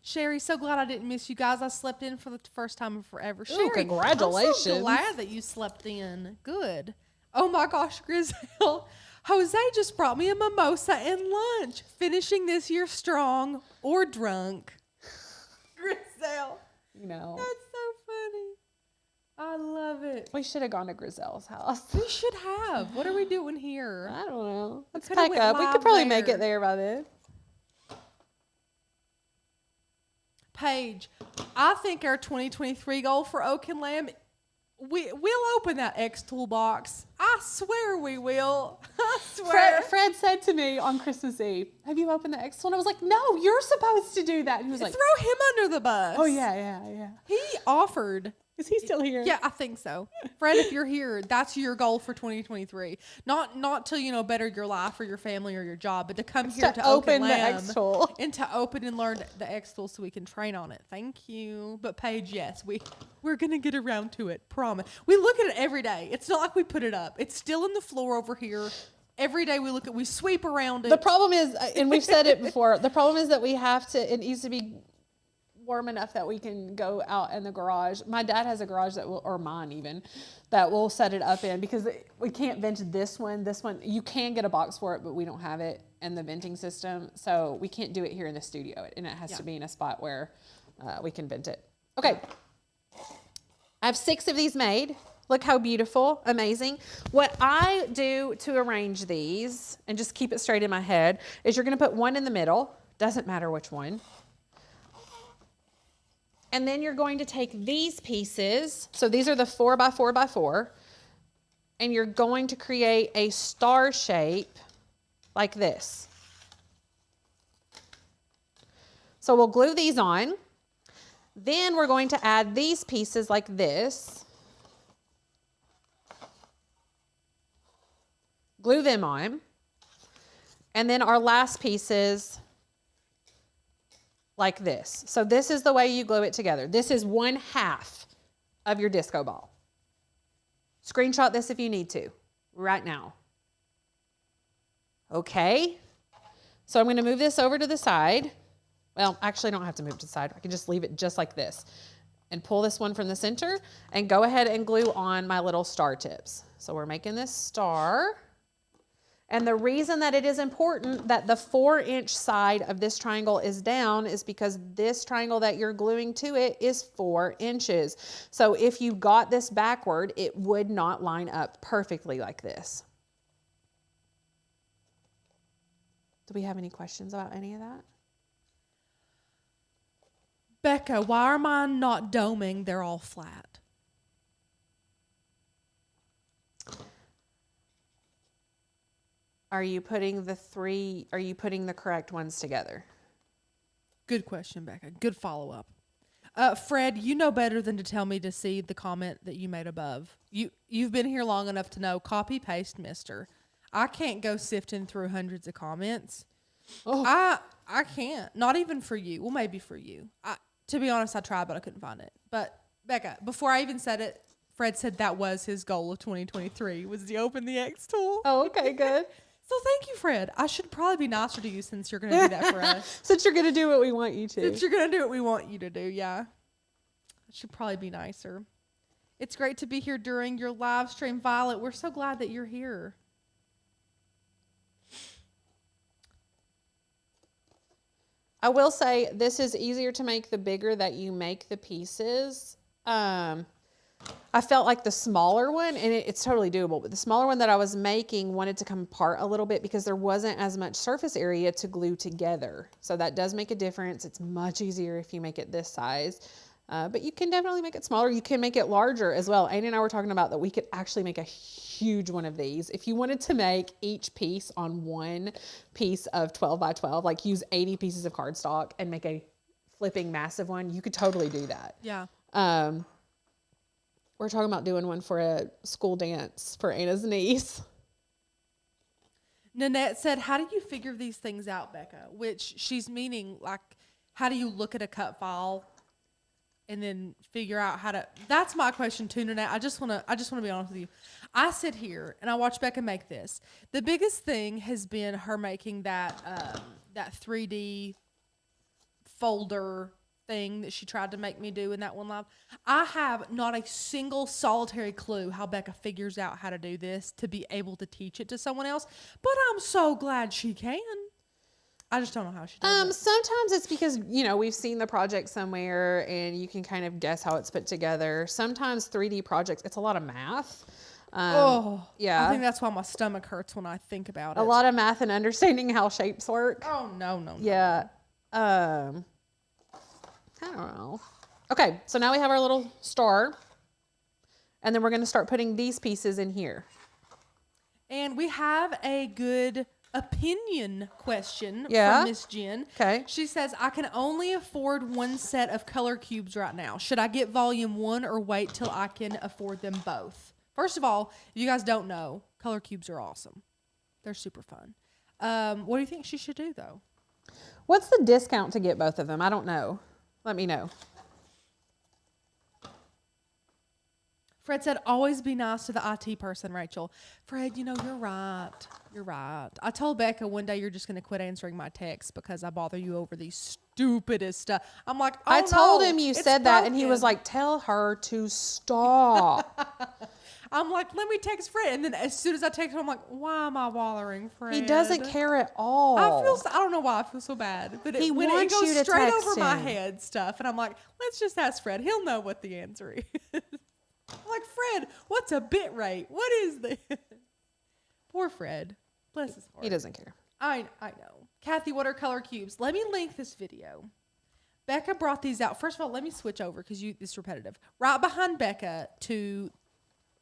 Sherry, so glad I didn't miss you guys. I slept in for the first time in forever. Sherry, congratulations. I'm so glad that you slept in. Good. Oh my gosh, Griselle. Jose just brought me a mimosa and lunch. Finishing this year strong or drunk. Griselle. You know. That's so funny. I love it. We should have gone to Grizelle's house. We should have. What are we doing here? I don't know. Let's coulda pack went up. We live could probably there. make it there by then. Paige, I think our 2023 goal for Oak and Lamb, we'll open that X toolbox. I swear we will. I swear. Fred said to me on Christmas Eve, "Have you opened the X tool?" And I was like, "No, you're supposed to do that." And he was like, throw him under the bus. "Oh yeah." He offered. Is he still here? Yeah, I think so. Fred, if you're here, that's your goal for 2023. Not to, better your life or your family or your job, but to come here to open Oak the and Lamb X tool. and to open and learn the X tool so we can train on it. Thank you. But Paige, yes, we're going to get around to it. Promise. We look at it every day. It's not like we put it up. It's still in the floor over here. Every day we sweep around it. The problem is, and we've said it before, the problem is that it needs to be warm enough that we can go out in the garage. My dad has a garage or mine even, that we'll set it up in, because we can't vent this one. This one, you can get a box for it, but we don't have it in the venting system. So we can't do it here in the studio. And it has to be in a spot where we can vent it. Okay. I have 6 of these made. Look how beautiful, amazing. What I do to arrange these, and just keep it straight in my head, is you're gonna put one in the middle. Doesn't matter which one. And then you're going to take these pieces. So these are the 4x4x4. And you're going to create a star shape like this. So we'll glue these on. Then we're going to add these pieces like this. Glue them on. And then our last pieces like this. So this is the way you glue it together. This is 1/2 of your disco ball. Screenshot this if you need to, right now. Okay. So I'm going to move this over to the side. Well, actually I don't have to move to the side. I can just leave it just like this and pull this one from the center and go ahead and glue on my little star tips. So we're making this star. And the reason that it is important that the 4-inch side of this triangle is down is because this triangle that you're gluing to it is 4 inches. So if you got this backward, it would not line up perfectly like this. Do we have any questions about any of that? Becca, why are mine not doming? They're all flat. Are you putting the correct ones together? Good question, Becca. Good follow-up. Fred, you know better than to tell me to see the comment that you made above. You've been here long enough to know. Copy paste, mister. I can't go sifting through hundreds of comments. Oh. I can't. Not even for you. Well, maybe for you. To be honest, I tried, but I couldn't find it. But Becca, before I even said it, Fred said that was his goal of 2023, was to open the X tool. Oh, okay, good. So thank you, Fred. I should probably be nicer to you since you're going to do that for us. Since you're going to do what we want you to. Since you're going to do what we want you to do, yeah. I should probably be nicer. It's great to be here during your live stream, Violet. We're so glad that you're here. I will say this is easier to make the bigger that you make the pieces. I felt like the smaller one, and it's totally doable, but the smaller one that I was making wanted to come apart a little bit because there wasn't as much surface area to glue together. So that does make a difference. It's much easier if you make it this size, but you can definitely make it smaller. You can make it larger as well. Annie and I were talking about that we could actually make a huge one of these. If you wanted to make each piece on one piece of 12 by 12, like use 80 pieces of cardstock and make a flipping massive one, you could totally do that. Yeah. We're talking about doing one for a school dance for Anna's niece. Nanette said, how do you figure these things out, Becca? Which she's meaning, like, how do you look at a cut file and then figure out how to... That's my question too, Nanette. I just want to be honest with you. I sit here and I watch Becca make this. The biggest thing has been her making that 3D folder thing that she tried to make me do in that one live. I have not a single solitary clue how Becca figures out how to do this to be able to teach it to someone else, but I'm so glad she can. I just don't know how she does it. Sometimes it's because, you know, we've seen the project somewhere and you can kind of guess how it's put together. Sometimes 3D projects, it's a lot of math. Yeah. I think that's why my stomach hurts when I think about it. A lot of math and understanding how shapes work. Oh, no. Yeah. I don't know. Okay, so now we have our little star. And then we're going to start putting these pieces in here. And we have a good opinion question from Miss Jen. Okay. She says, I can only afford one set of color cubes right now. Should I get volume 1 or wait till I can afford them both? First of all, if you guys don't know, color cubes are awesome. They're super fun. What do you think she should do, though? What's the discount to get both of them? I don't know. Let me know. Fred said, always be nice to the IT person, Rachel. Fred, you know, you're right. You're right. I told Becca one day you're just going to quit answering my texts because I bother you over these stupidest stuff. I'm like, oh, I told him you it's said that, and he broken. was like, tell her to stop. I'm like, let me text Fred. And then as soon as I text him, I'm like, why am I bothering Fred? He doesn't care at all. I don't know why I feel so bad. But He when it wants goes you to straight text over my him. head stuff. And I'm like, let's just ask Fred. He'll know what the answer is. I'm like, Fred, what's a bit rate? What is this? Poor Fred. Bless his heart. He doesn't care. I know. Kathy, what are color cubes? Let me link this video. Becca brought these out. First of all, let me switch over because it's repetitive. Right behind Becca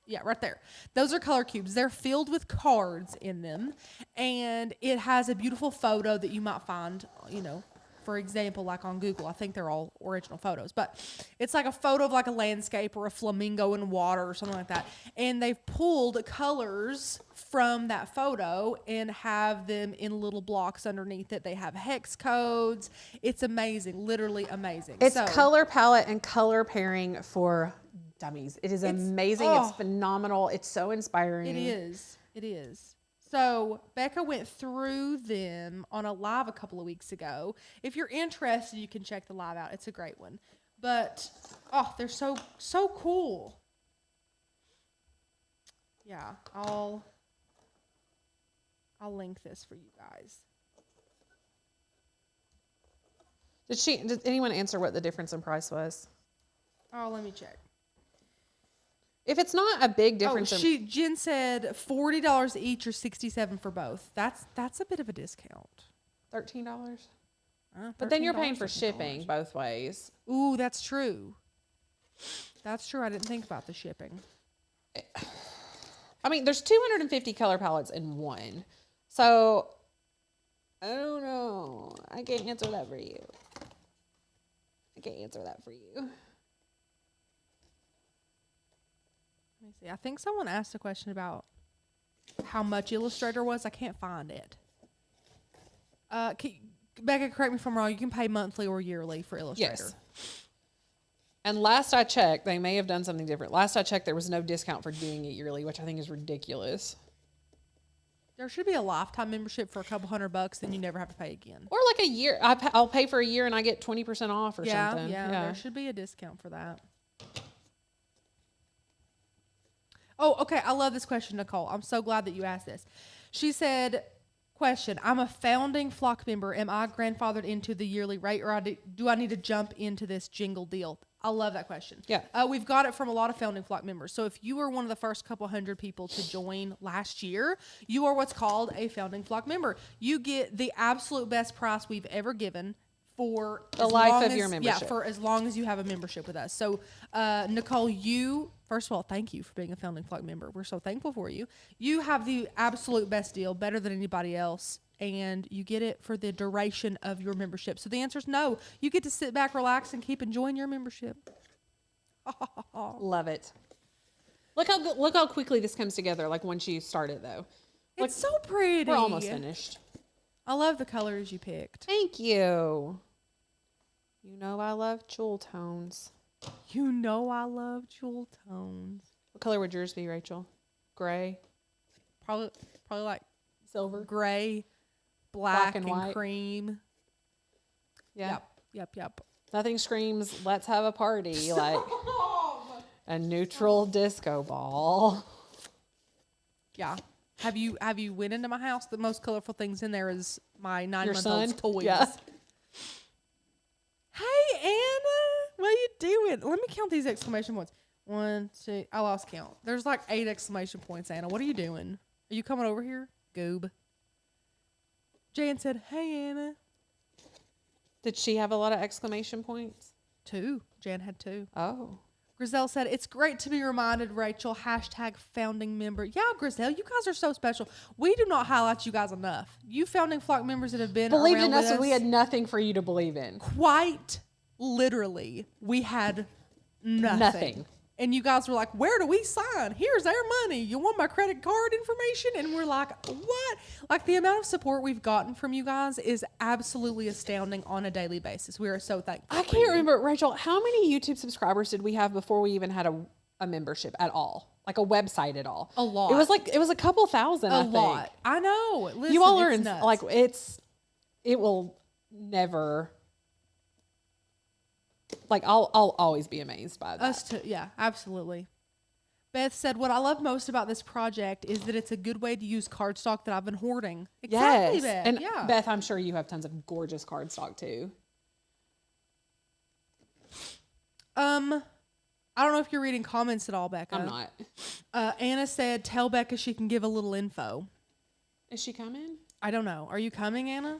yeah, right there. Those are color cubes. They're filled with cards in them. And it has a beautiful photo that you might find, you know, for example, like on Google. I think they're all original photos. But it's like a photo of like a landscape or a flamingo in water or something like that. And they've pulled colors from that photo and have them in little blocks underneath it. They have hex codes. It's amazing. Literally amazing. It's color palette and color pairing for dummies. It is amazing. It's phenomenal. It's so inspiring. It is. It is. So Becca went through them on a live a couple of weeks ago. If you're interested, you can check the live out. It's a great one. But they're so cool. Yeah, I'll link this for you guys. Did anyone answer what the difference in price was? Oh, let me check. If it's not a big difference, Jen said $40 each or $67 for both. That's a bit of a discount. $13. But then you're paying for shipping both ways. Ooh, that's true. That's true. I didn't think about the shipping. I mean, there's 250 color palettes in one, so I don't know. I can't answer that for you. Let me see. I think someone asked a question about how much Illustrator was. I can't find it. Becca, correct me if I'm wrong. You can pay monthly or yearly for Illustrator. Yes. And last I checked, they may have done something different. Last I checked, there was no discount for doing it yearly, which I think is ridiculous. There should be a lifetime membership for a couple $100, then you never have to pay again. Or like a year. I'll pay for a year and I get 20% off or something. Yeah, there should be a discount for that. Oh, okay. I love this question, Nicole. I'm so glad that you asked this. She said, question, I'm a founding flock member. Am I grandfathered into the yearly rate or do I need to jump into this jingle deal? I love that question. Yeah. We've got it from a lot of founding flock members. So if you were one of the first couple hundred people to join last year, you are what's called a founding flock member. You get the absolute best price we've ever given for the life of your membership. Yeah, for as long as you have a membership with us. So, Nicole, you First of all, thank you for being a Founding Flock member. We're so thankful for you. You have the absolute best deal, better than anybody else, and you get it for the duration of your membership. So the answer is no. You get to sit back, relax, and keep enjoying your membership. Love it. Look how quickly this comes together, like once you start it, though. It's so pretty. We're almost finished. I love the colors you picked. Thank you. You know I love jewel tones. You know I love jewel tones. What color would yours be, Rachel? Gray? Probably like Silver? gray, black and white. Cream. Yeah. Yep. Nothing screams, let's have a party, like a neutral disco ball. Yeah. Have you went into my house? The most colorful things in there is my 9-month-old's toys. Yeah. Hey, Anna. What are you doing? Let me count these exclamation points. 1, 2. I lost count. There's like 8 exclamation points, Anna. What are you doing? Are you coming over here? Goob. Jan said, hey, Anna. Did she have a lot of exclamation points? 2. Jan had 2. Oh. Griselle said, it's great to be reminded, Rachel. #founding member. Yeah, Griselle, you guys are so special. We do not highlight you guys enough. You Founding Flock members that have been Believed around in us with when we had nothing for you to believe in. Quite literally, we had nothing. And you guys were like, where do we sign? Here's our money. You want my credit card information? And we're like, what? Like, the amount of support we've gotten from you guys is absolutely astounding on a daily basis. We are so thankful. I can't remember, Rachel, how many YouTube subscribers did we have before we even had a membership at all? Like a website at all? A lot. It was a couple thousand, I think. A lot. I know. Listen, you all are nuts. like, it will never... Like, I'll always be amazed by that. Us too. Yeah, absolutely. Beth said, what I love most about this project is that it's a good way to use cardstock that I've been hoarding. Exactly, yes. Beth. And yeah. Beth, I'm sure you have tons of gorgeous cardstock too. I don't know if you're reading comments at all, Becca. I'm not. Anna said, tell Becca she can give a little info. Is she coming? I don't know. Are you coming, Anna?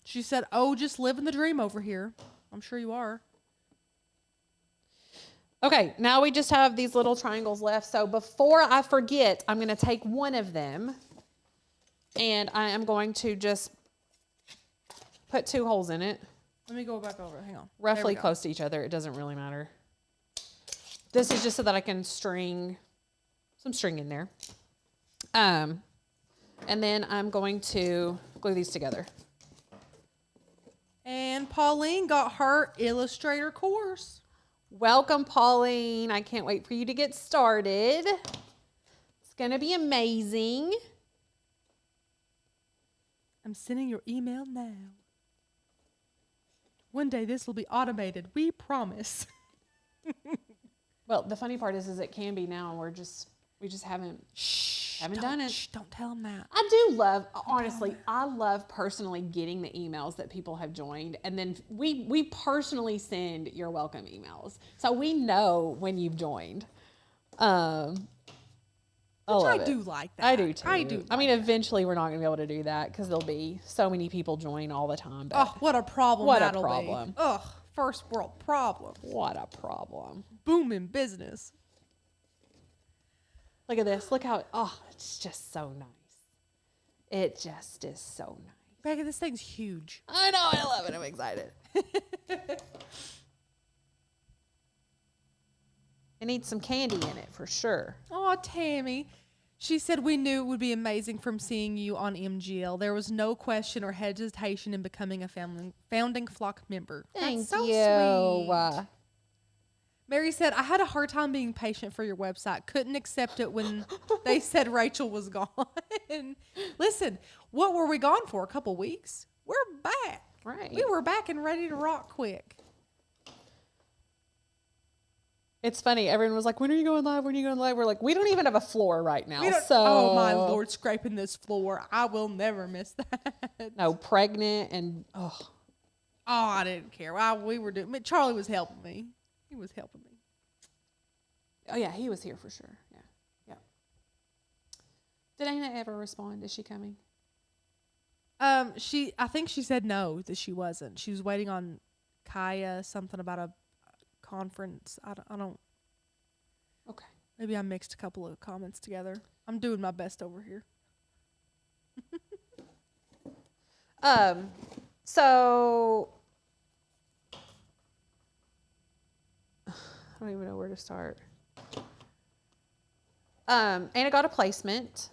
She said, oh, just living the dream over here. I'm sure you are. Okay, now we just have these little triangles left. So before I forget, I'm going to take one of them and I am going to just put 2 holes in it. Let me go back over. Hang on. Roughly close to each other. It doesn't really matter. This is just so that I can string some string in there. And then I'm going to glue these together. And Pauline got her Illustrator course. Welcome, Pauline. I can't wait for you to get started. It's going to be amazing. I'm sending your email now. One day this will be automated. We promise. Well, the funny part is it can be now. We just haven't done it. Shh, don't tell them that. I do love, honestly, I love personally getting the emails that people have joined. And then we personally send your welcome emails. So we know when you've joined. I do like that. I do too. I mean, eventually we're not going to be able to do that because there'll be so many people join all the time. But oh, what a problem what that'll a problem. be. Ugh, first world problem. What a problem. Booming business. Look at this. Look how, it's just so nice. It just is so nice. Becca, this thing's huge. I know. I love it. I'm excited. It needs some candy in it for sure. Oh, Tammy. She said, we knew it would be amazing from seeing you on MGL. There was no question or hesitation in becoming a Founding Flock member. Thank That's so you. Sweet. Mary said, I had a hard time being patient for your website. Couldn't accept it when they said Rachel was gone. Listen, what were we gone for? A couple weeks? We're back. Right. We were back and ready to rock quick. It's funny. Everyone was like, when are you going live? When are you going live? We're like, we don't even have a floor right now. So, oh, my Lord, scraping this floor. I will never miss that. No, pregnant and, Oh, I didn't care. We were doing, Charlie was helping me. He was helping me. Oh, yeah, he was here for sure. Yeah. Did Anna ever respond? Is she coming? I think she said no, that she wasn't. She was waiting on Kaya, something about a conference. I don't. Okay. Maybe I mixed a couple of comments together. I'm doing my best over here. So I don't even know where to start. Anna got a placement.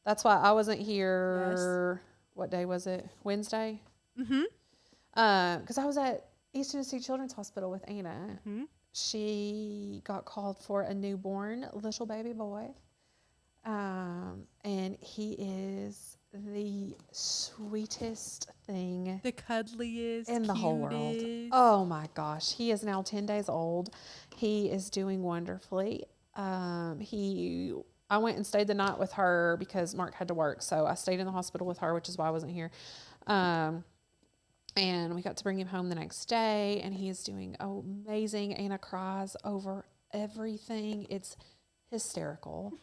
That's why I wasn't here. Yes. What day was it? Wednesday? Mm-hmm. Because I was at East Tennessee Children's Hospital with Anna. Mm-hmm. She got called for a newborn little baby boy. And he is the sweetest thing. The cuddliest in the whole world. Oh my gosh. He is now 10 days old. He is doing wonderfully. I went and stayed the night with her because Mark had to work. So I stayed in the hospital with her, which is why I wasn't here. And we got to bring him home the next day, and he is doing amazing. Anna cries over everything. It's hysterical.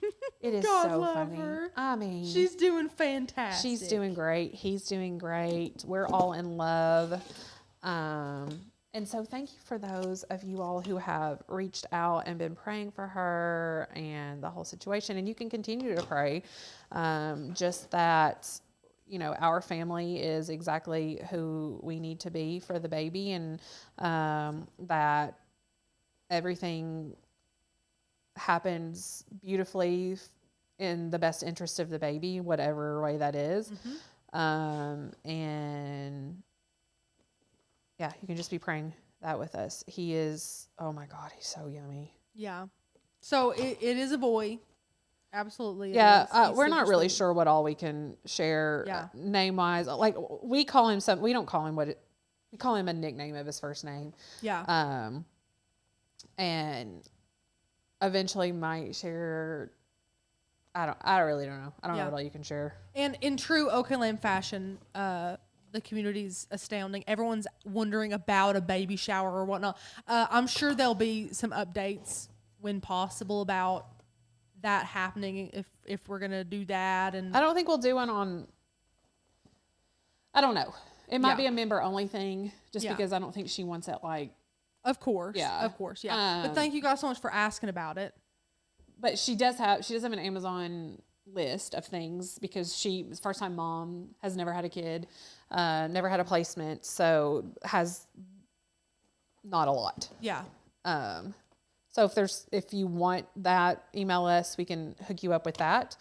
It is God so love funny. Her. I mean, she's doing fantastic. She's doing great. He's doing great. We're all in love. And so thank you for those of you all who have reached out and been praying for her and the whole situation. And you can continue to pray. Just that, you know, our family is exactly who we need to be for the baby, and that everything happens beautifully in the best interest of the baby, whatever way that is. Mm-hmm. And yeah, you can just be praying that with us. He is, oh my God, he's so yummy. Yeah. So it is a boy. Absolutely. Yeah. We're not really sure what all we can share name wise. Like we call him we don't call him we call him a nickname of his first name. Yeah. And eventually might share. I really don't know. I don't know what all you can share. And in true Oak and Lamb fashion, the community's astounding. Everyone's wondering about a baby shower or whatnot. I'm sure there'll be some updates when possible about that happening if we're gonna do that. And I don't think we'll do one on. I don't know. It might be a member only thing, just because I don't think she wants it like. Of course. Yeah. Of course. Yeah. But thank you guys so much for asking about it. But she does have an Amazon list of things because she's first time mom, has never had a kid, never had a placement, so has not a lot. Yeah. So if you want that, email us. We can hook you up with that.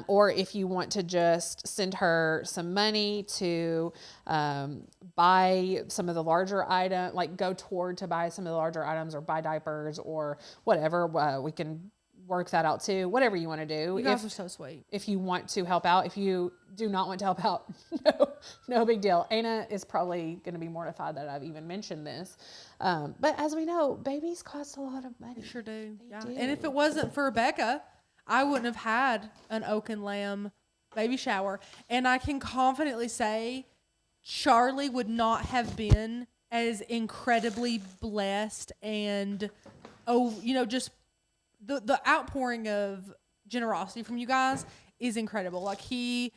Or if you want to just send her some money to buy some of the larger items, like go toward to buy some of the larger items or buy diapers or whatever, we can work that out too. Whatever you want to do. You guys are so sweet. If you want to help out, if you do not want to help out, no big deal. Anna is probably going to be mortified that I've even mentioned this. But as we know, babies cost a lot of money. They sure do. They do. And if it wasn't for Rebecca, I wouldn't have had an Oak and Lamb baby shower. And I can confidently say Charlie would not have been as incredibly blessed and, just the outpouring of generosity from you guys is incredible. Like he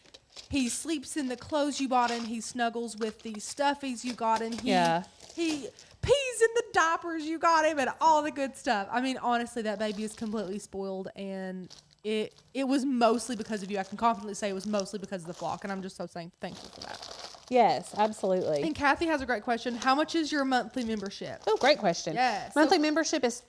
sleeps in the clothes you bought him. He snuggles with the stuffies you got him. He pees in the diapers you got him and all the good stuff. I mean, honestly, that baby is completely spoiled, and it was mostly because of you. I can confidently say it was mostly because of the flock, and I'm just so thankful for that. Yes, absolutely. And Kathy has a great question. How much is your monthly membership? Oh, great question. Yes. Monthly membership is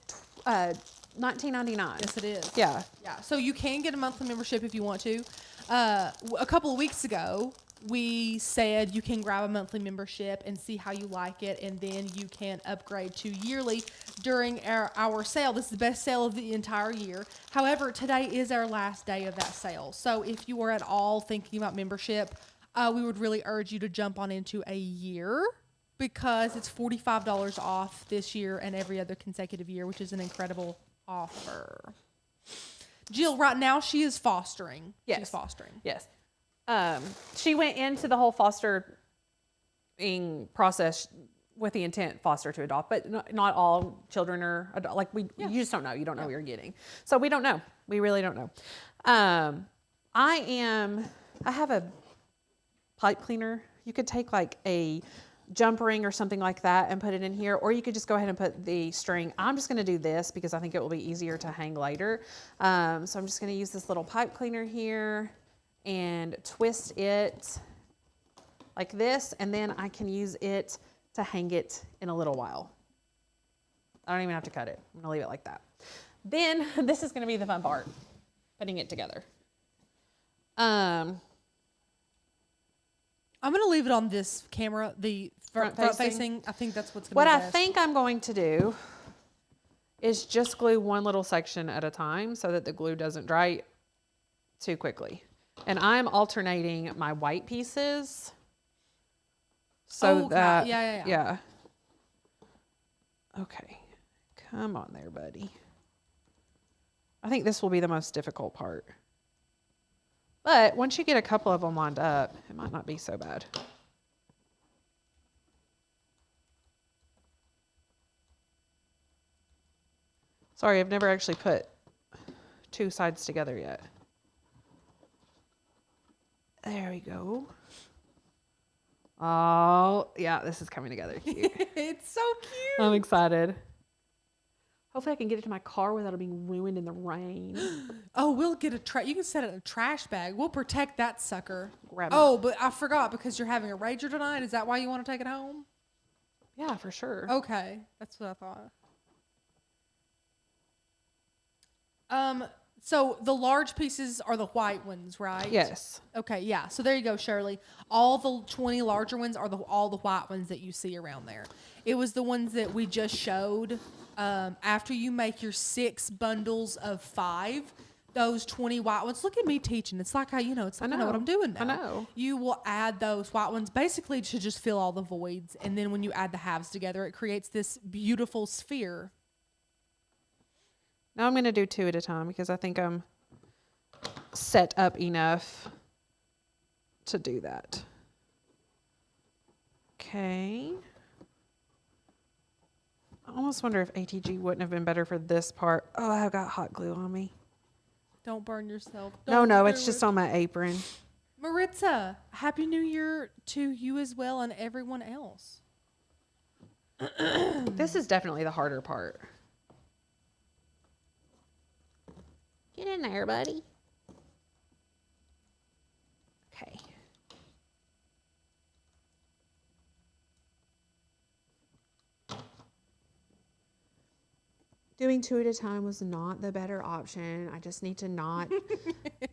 $19.99. Yes, it is. Yeah. Yeah. So you can get a monthly membership if you want to. A couple of weeks ago, we said you can grab a monthly membership and see how you like it, and then you can upgrade to yearly during our sale. This is the best sale of the entire year. However, today is our last day of that sale. So if you are at all thinking about membership, we would really urge you to jump on into a year, because it's $45 off this year and every other consecutive year, which is an incredible offer. Jill, right now she is fostering. Yes. She's fostering. Yes. She went into the whole fostering process with the intent foster to adopt, but not all children are you just don't know. You don't know what you're getting. So we don't know. We really don't know. I have a pipe cleaner. You could take like a jump ring or something like that and put it in here, or you could just go ahead and put the string. I'm just going to do this because I think it will be easier to hang later. So I'm just going to use this little pipe cleaner here and twist it like this, and then I can use it to hang it in a little while. I don't even have to cut it. I'm going to leave it like that. Then this is going to be the fun part, putting it together. I'm going to leave it on this camera, the front facing. I think that's what's going to be What I best. think I'm going to do is just glue one little section at a time so that the glue doesn't dry too quickly. And I'm alternating my white pieces so that, yeah. Okay, come on there, buddy. I think this will be the most difficult part. But once you get a couple of them lined up, it might not be so bad. Sorry, I've never actually put two sides together yet. There we go. Oh, yeah, this is coming together cute. It's so cute. I'm excited. Hopefully I can get it to my car without it being ruined in the rain. Oh, we'll get you can set it in a trash bag. We'll protect that sucker. Grab it. Oh, but I forgot, because you're having a rager tonight. Is that why you want to take it home? Yeah, for sure. Okay. That's what I thought. So the large pieces are the white ones, right? Yes. Okay, yeah. So there you go, Shirley. All the 20 larger ones are all the white ones that you see around there. It was the ones that we just showed. After you make your 6 bundles of 5, those 20 white ones. Look at me teaching. It's like I know what I'm doing now. I know. You will add those white ones basically to just fill all the voids, and then when you add the halves together, it creates this beautiful sphere. Now I'm going to do 2 at a time because I think I'm set up enough to do that. Okay. I almost wonder if ATG wouldn't have been better for this part. Oh, I've got hot glue on me. Don't burn yourself. No, it's just on my apron. Maritza, Happy New Year to you as well and everyone else. This is definitely the harder part. Get in there, buddy. Okay. Doing 2 at a time was not the better option. I just need to not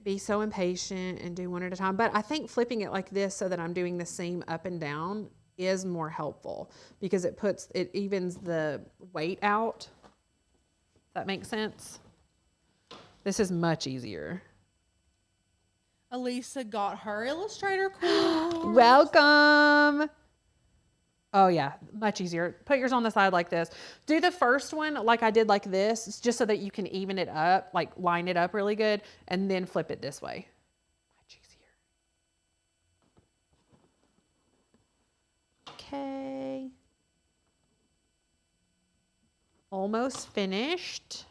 be so impatient and do 1 at a time. But I think flipping it like this so that I'm doing the seam up and down is more helpful because it evens the weight out. That makes sense? This is much easier. Elisa got her Illustrator course. Welcome. Oh yeah, much easier. Put yours on the side like this. Do the first one like I did like this, just so that you can even it up, like line it up really good, and then flip it this way. Much easier. Okay. Almost finished.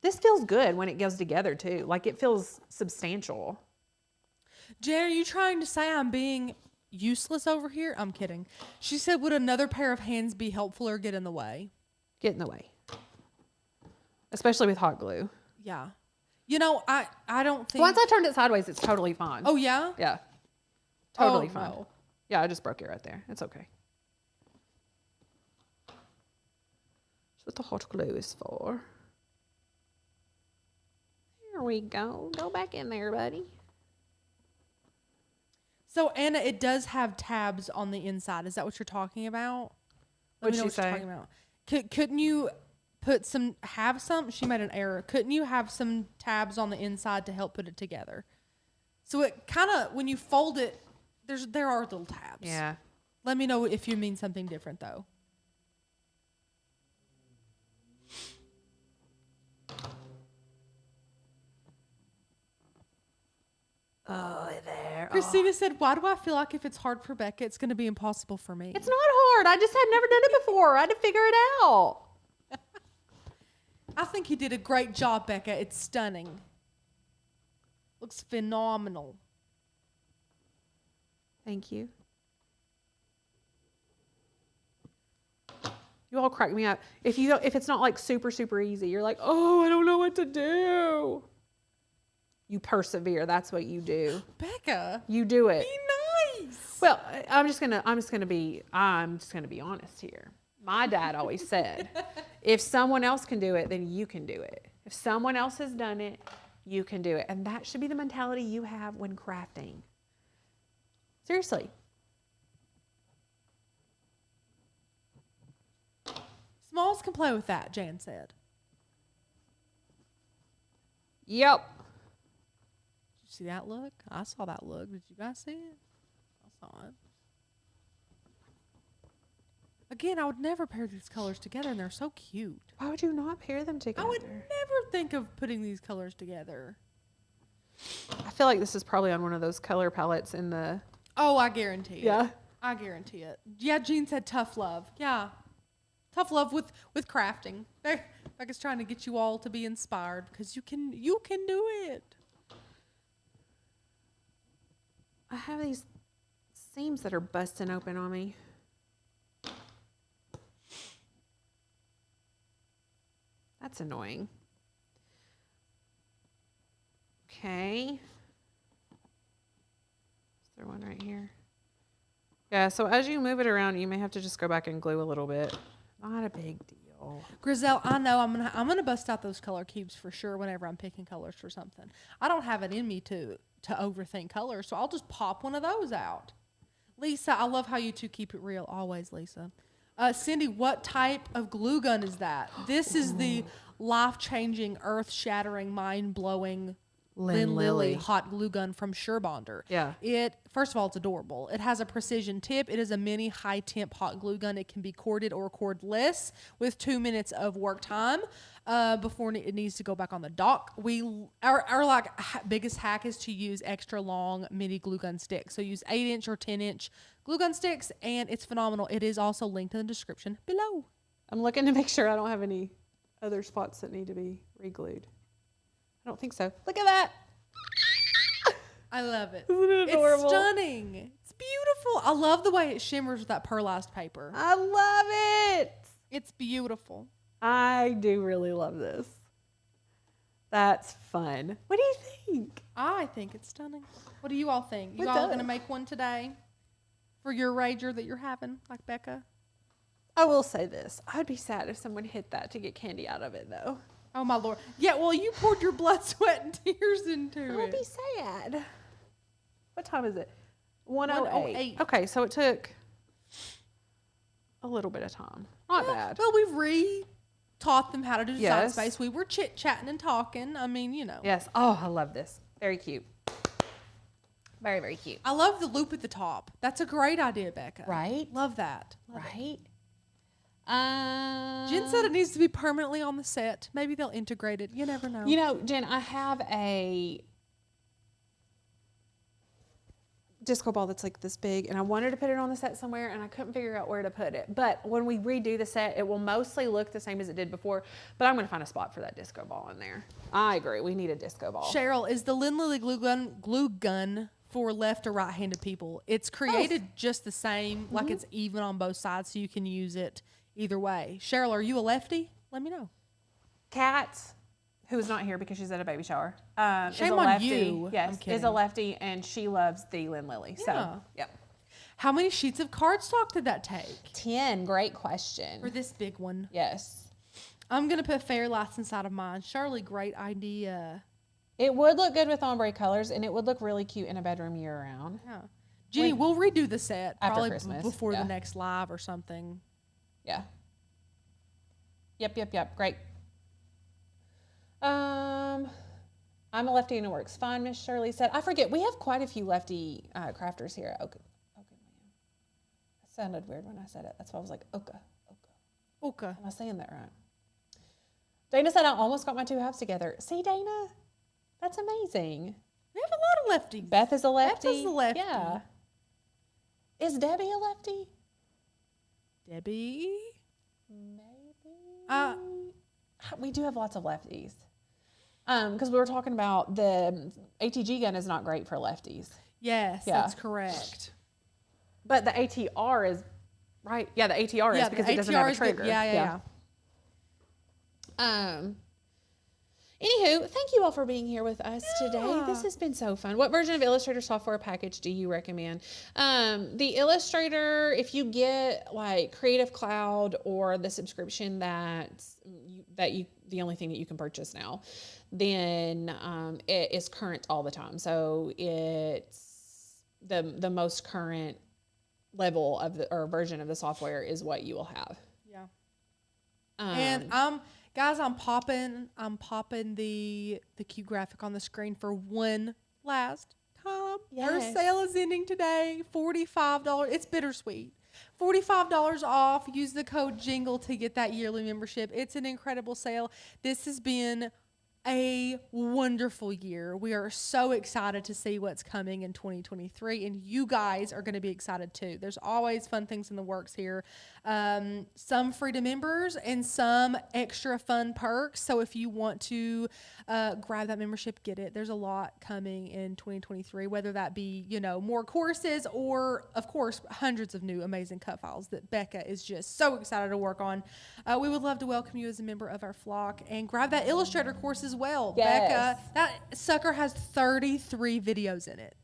This feels good when it goes together too. Like it feels substantial. Jen, are you trying to say I'm being useless over here? I'm kidding. She said, would another pair of hands be helpful or get in the way? Get in the way. Especially with hot glue. Yeah. You know, I don't think... Once I turned it sideways, it's totally fine. Oh, yeah? Yeah. Totally fine. No. Yeah, I just broke it right there. It's okay. That's what the hot glue is for. There we go. Go back in there, buddy. So, Anna, it does have tabs on the inside. Is that what you're talking about? Let me know what you're talking about. Couldn't you have some? She made an error. Couldn't you have some tabs on the inside to help put it together? So it kind of, when you fold it, there are little tabs. Yeah. Let me know if you mean something different, though. Oh, there. Christina said, why do I feel like if it's hard for Becca, it's going to be impossible for me? It's not hard. I just had never done it before. I had to figure it out. I think you did a great job, Becca. It's stunning. Looks phenomenal. Thank you. You all crack me up. If it's not like super, super easy, you're like, oh, I don't know what to do. You persevere. That's what you do. Becca, You do it. be nice. Well, I'm just gonna be honest here. My dad always said, if someone else can do it, then you can do it. If someone else has done it, you can do it. And that should be the mentality you have when crafting. Seriously. Smalls can play with that, Jan said. Yep. Did you see that look? I saw that look. Did you guys see it? I saw it. Again, I would never pair these colors together, and they're so cute. Why would you not pair them together? I would never think of putting these colors together. I feel like this is probably on one of those color palettes in the... Oh, I guarantee it. Yeah. I guarantee it. Yeah, Jean said tough love. Yeah. Tough love with crafting. Becca's trying to get you all to be inspired because you can do it. I have these seams that are busting open on me. That's annoying. Okay. Is there one right here? Yeah, so as you move it around, you may have to just go back and glue a little bit. Not a big deal. Griselle, I know I'm gonna bust out those color cubes for sure whenever I'm picking colors for something. I don't have it in me to overthink colors, so I'll just pop one of those out. Lisa, I love how you two keep it real always, Lisa. Cindy, what type of glue gun is that? This is the life-changing, earth-shattering, mind-blowing Lynn Lilly hot glue gun from Surebonder. Yeah. First of all, it's adorable. It has a precision tip. It is a mini high-temp hot glue gun. It can be corded or cordless with 2 minutes of work time before it needs to go back on the dock. Our biggest hack is to use extra long mini glue gun sticks. So use 8-inch or 10-inch glue gun sticks, and it's phenomenal. It is also linked in the description below. I'm looking to make sure I don't have any other spots that need to be re-glued. I don't think so. Look at that. I love it. Isn't it adorable? It's stunning. It's beautiful. I love the way it shimmers with that pearlized paper. I love it. It's beautiful. I do really love this. That's fun. What do you think? I think it's stunning. What do you all think? You It all does. going to make one today for your rager that you're having, like Becca? I will say this. I would be sad if someone hit that to get candy out of it, though. Oh, my Lord. Yeah, well, you poured your blood, sweat, and tears into I'd it. be sad. What time is it? 1:08. 1:08. Okay, so it took a little bit of time. Not bad. Well, we've re-taught them how to do design Yes. space. We were chit-chatting and talking. I mean, you know. Yes. Oh, I love this. Very cute. Very, very cute. I love the loop at the top. That's a great idea, Becca. Right? Love that. Love it. Right? Jen said it needs to be permanently on the set. Maybe they'll integrate it. You never know. You know, Jen, I have a disco ball that's like this big, and I wanted to put it on the set somewhere, and I couldn't figure out where to put it. But when we redo the set, it will mostly look the same as it did before, but I'm going to find a spot for that disco ball in there. I agree. We need a disco ball. Cheryl, is the Lynn Lilly glue gun for left or right-handed people? It's created just the same, like it's even on both sides, so you can use it either way. Cheryl, are you a lefty? Let me know. Kat, who is not here because she's at a baby shower, is Shame a on lefty. you. Yes, I'm is kidding. a lefty, and she loves the Lynn Lilly. Yeah. So, yep. How many sheets of cardstock did that take 10. Great question. for this big one? Yes. I'm going to put fairy lights inside of mine. Shirley, great idea. It would look good with ombre colors, and it would look really cute in a bedroom year-round. Yeah. Jenny, we'll redo the set After probably Christmas, before yeah. the next live or something. Yeah. Yep. Great. I'm a lefty and it works fine, Miss Shirley said. I forget, we have quite a few lefty crafters here at Oka. That sounded weird when I said it. That's why I was like, Oka. Okay. Am I saying that right? Dana said I almost got my two halves together. See, Dana? That's amazing. We have a lot of lefties. Beth is a lefty. Beth is a lefty. Yeah. Is Debbie a lefty? Debbie? Maybe. We do have lots of lefties. Because we were talking about the ATG gun is not great for lefties. Yes, Yeah. that's correct. But the ATR is, right? Yeah, the ATR is because it doesn't have a trigger. Yeah. Anywho, thank you all for being here with us today. This has been so fun. What version of Illustrator software package do you recommend? The Illustrator, if you get like Creative Cloud or the subscription the only thing that you can purchase now, then it is current all the time. So it's the most current level of or version of the software is what you will have. Yeah. And guys, I'm popping the cute graphic on the screen for one last time. Yes. Our sale is ending today. $45. It's bittersweet. $45 off. Use the code JINGLE to get that yearly membership. It's an incredible sale. This has been a wonderful year. We are so excited to see what's coming in 2023, and you guys are going to be excited too. There's always fun things in the works here. Some free to members and some extra fun perks. So if you want to grab that membership, get it. There's a lot coming in 2023, whether that be, more courses or, of course, hundreds of new amazing cut files that Becca is just so excited to work on. We would love to welcome you as a member of our flock and grab that Illustrator course as well. Yes. Becca, that sucker has 33 videos in it.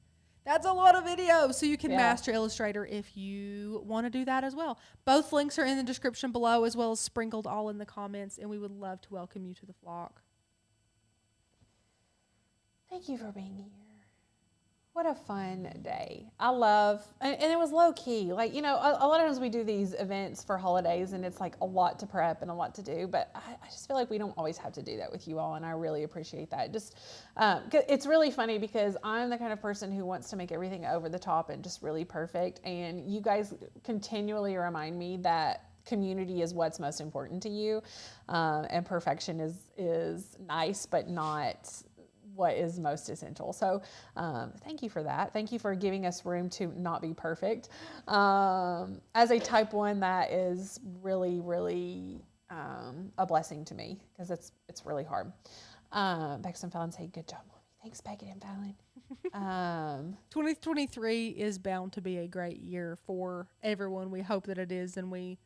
That's a lot of videos, so you can master Illustrator if you want to do that as well. Both links are in the description below, as well as sprinkled all in the comments, and we would love to welcome you to the flock. Thank you for being here. What a fun day. I love, and it was low key. Like, a lot of times we do these events for holidays and it's like a lot to prep and a lot to do, but I just feel like we don't always have to do that with you all, and I really appreciate that. Just, it's really funny because I'm the kind of person who wants to make everything over the top and just really perfect, and you guys continually remind me that community is what's most important to you, and perfection is nice, but not what is most essential. So thank you for that. Thank you for giving us room to not be perfect. As a type 1, that is really, really a blessing to me because it's really hard. Bex and Fallon say, good job, Mommy. Thanks, Beckett and Fallon. 2023 is bound to be a great year for everyone. We hope that it is, and we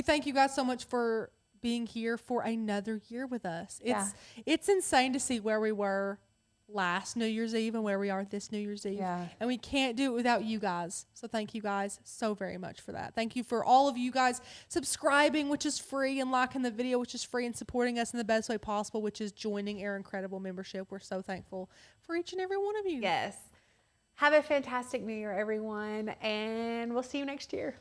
thank you guys so much for being here for another year with us. It's insane to see where we were last New Year's Eve and where we are this New Year's Eve. Yeah. And we can't do it without you guys. So thank you guys so very much for that. Thank you for all of you guys subscribing, which is free, and liking the video, which is free, and supporting us in the best way possible, which is joining our incredible membership. We're so thankful for each and every one of you. Yes. Have a fantastic New Year, everyone, and we'll see you next year.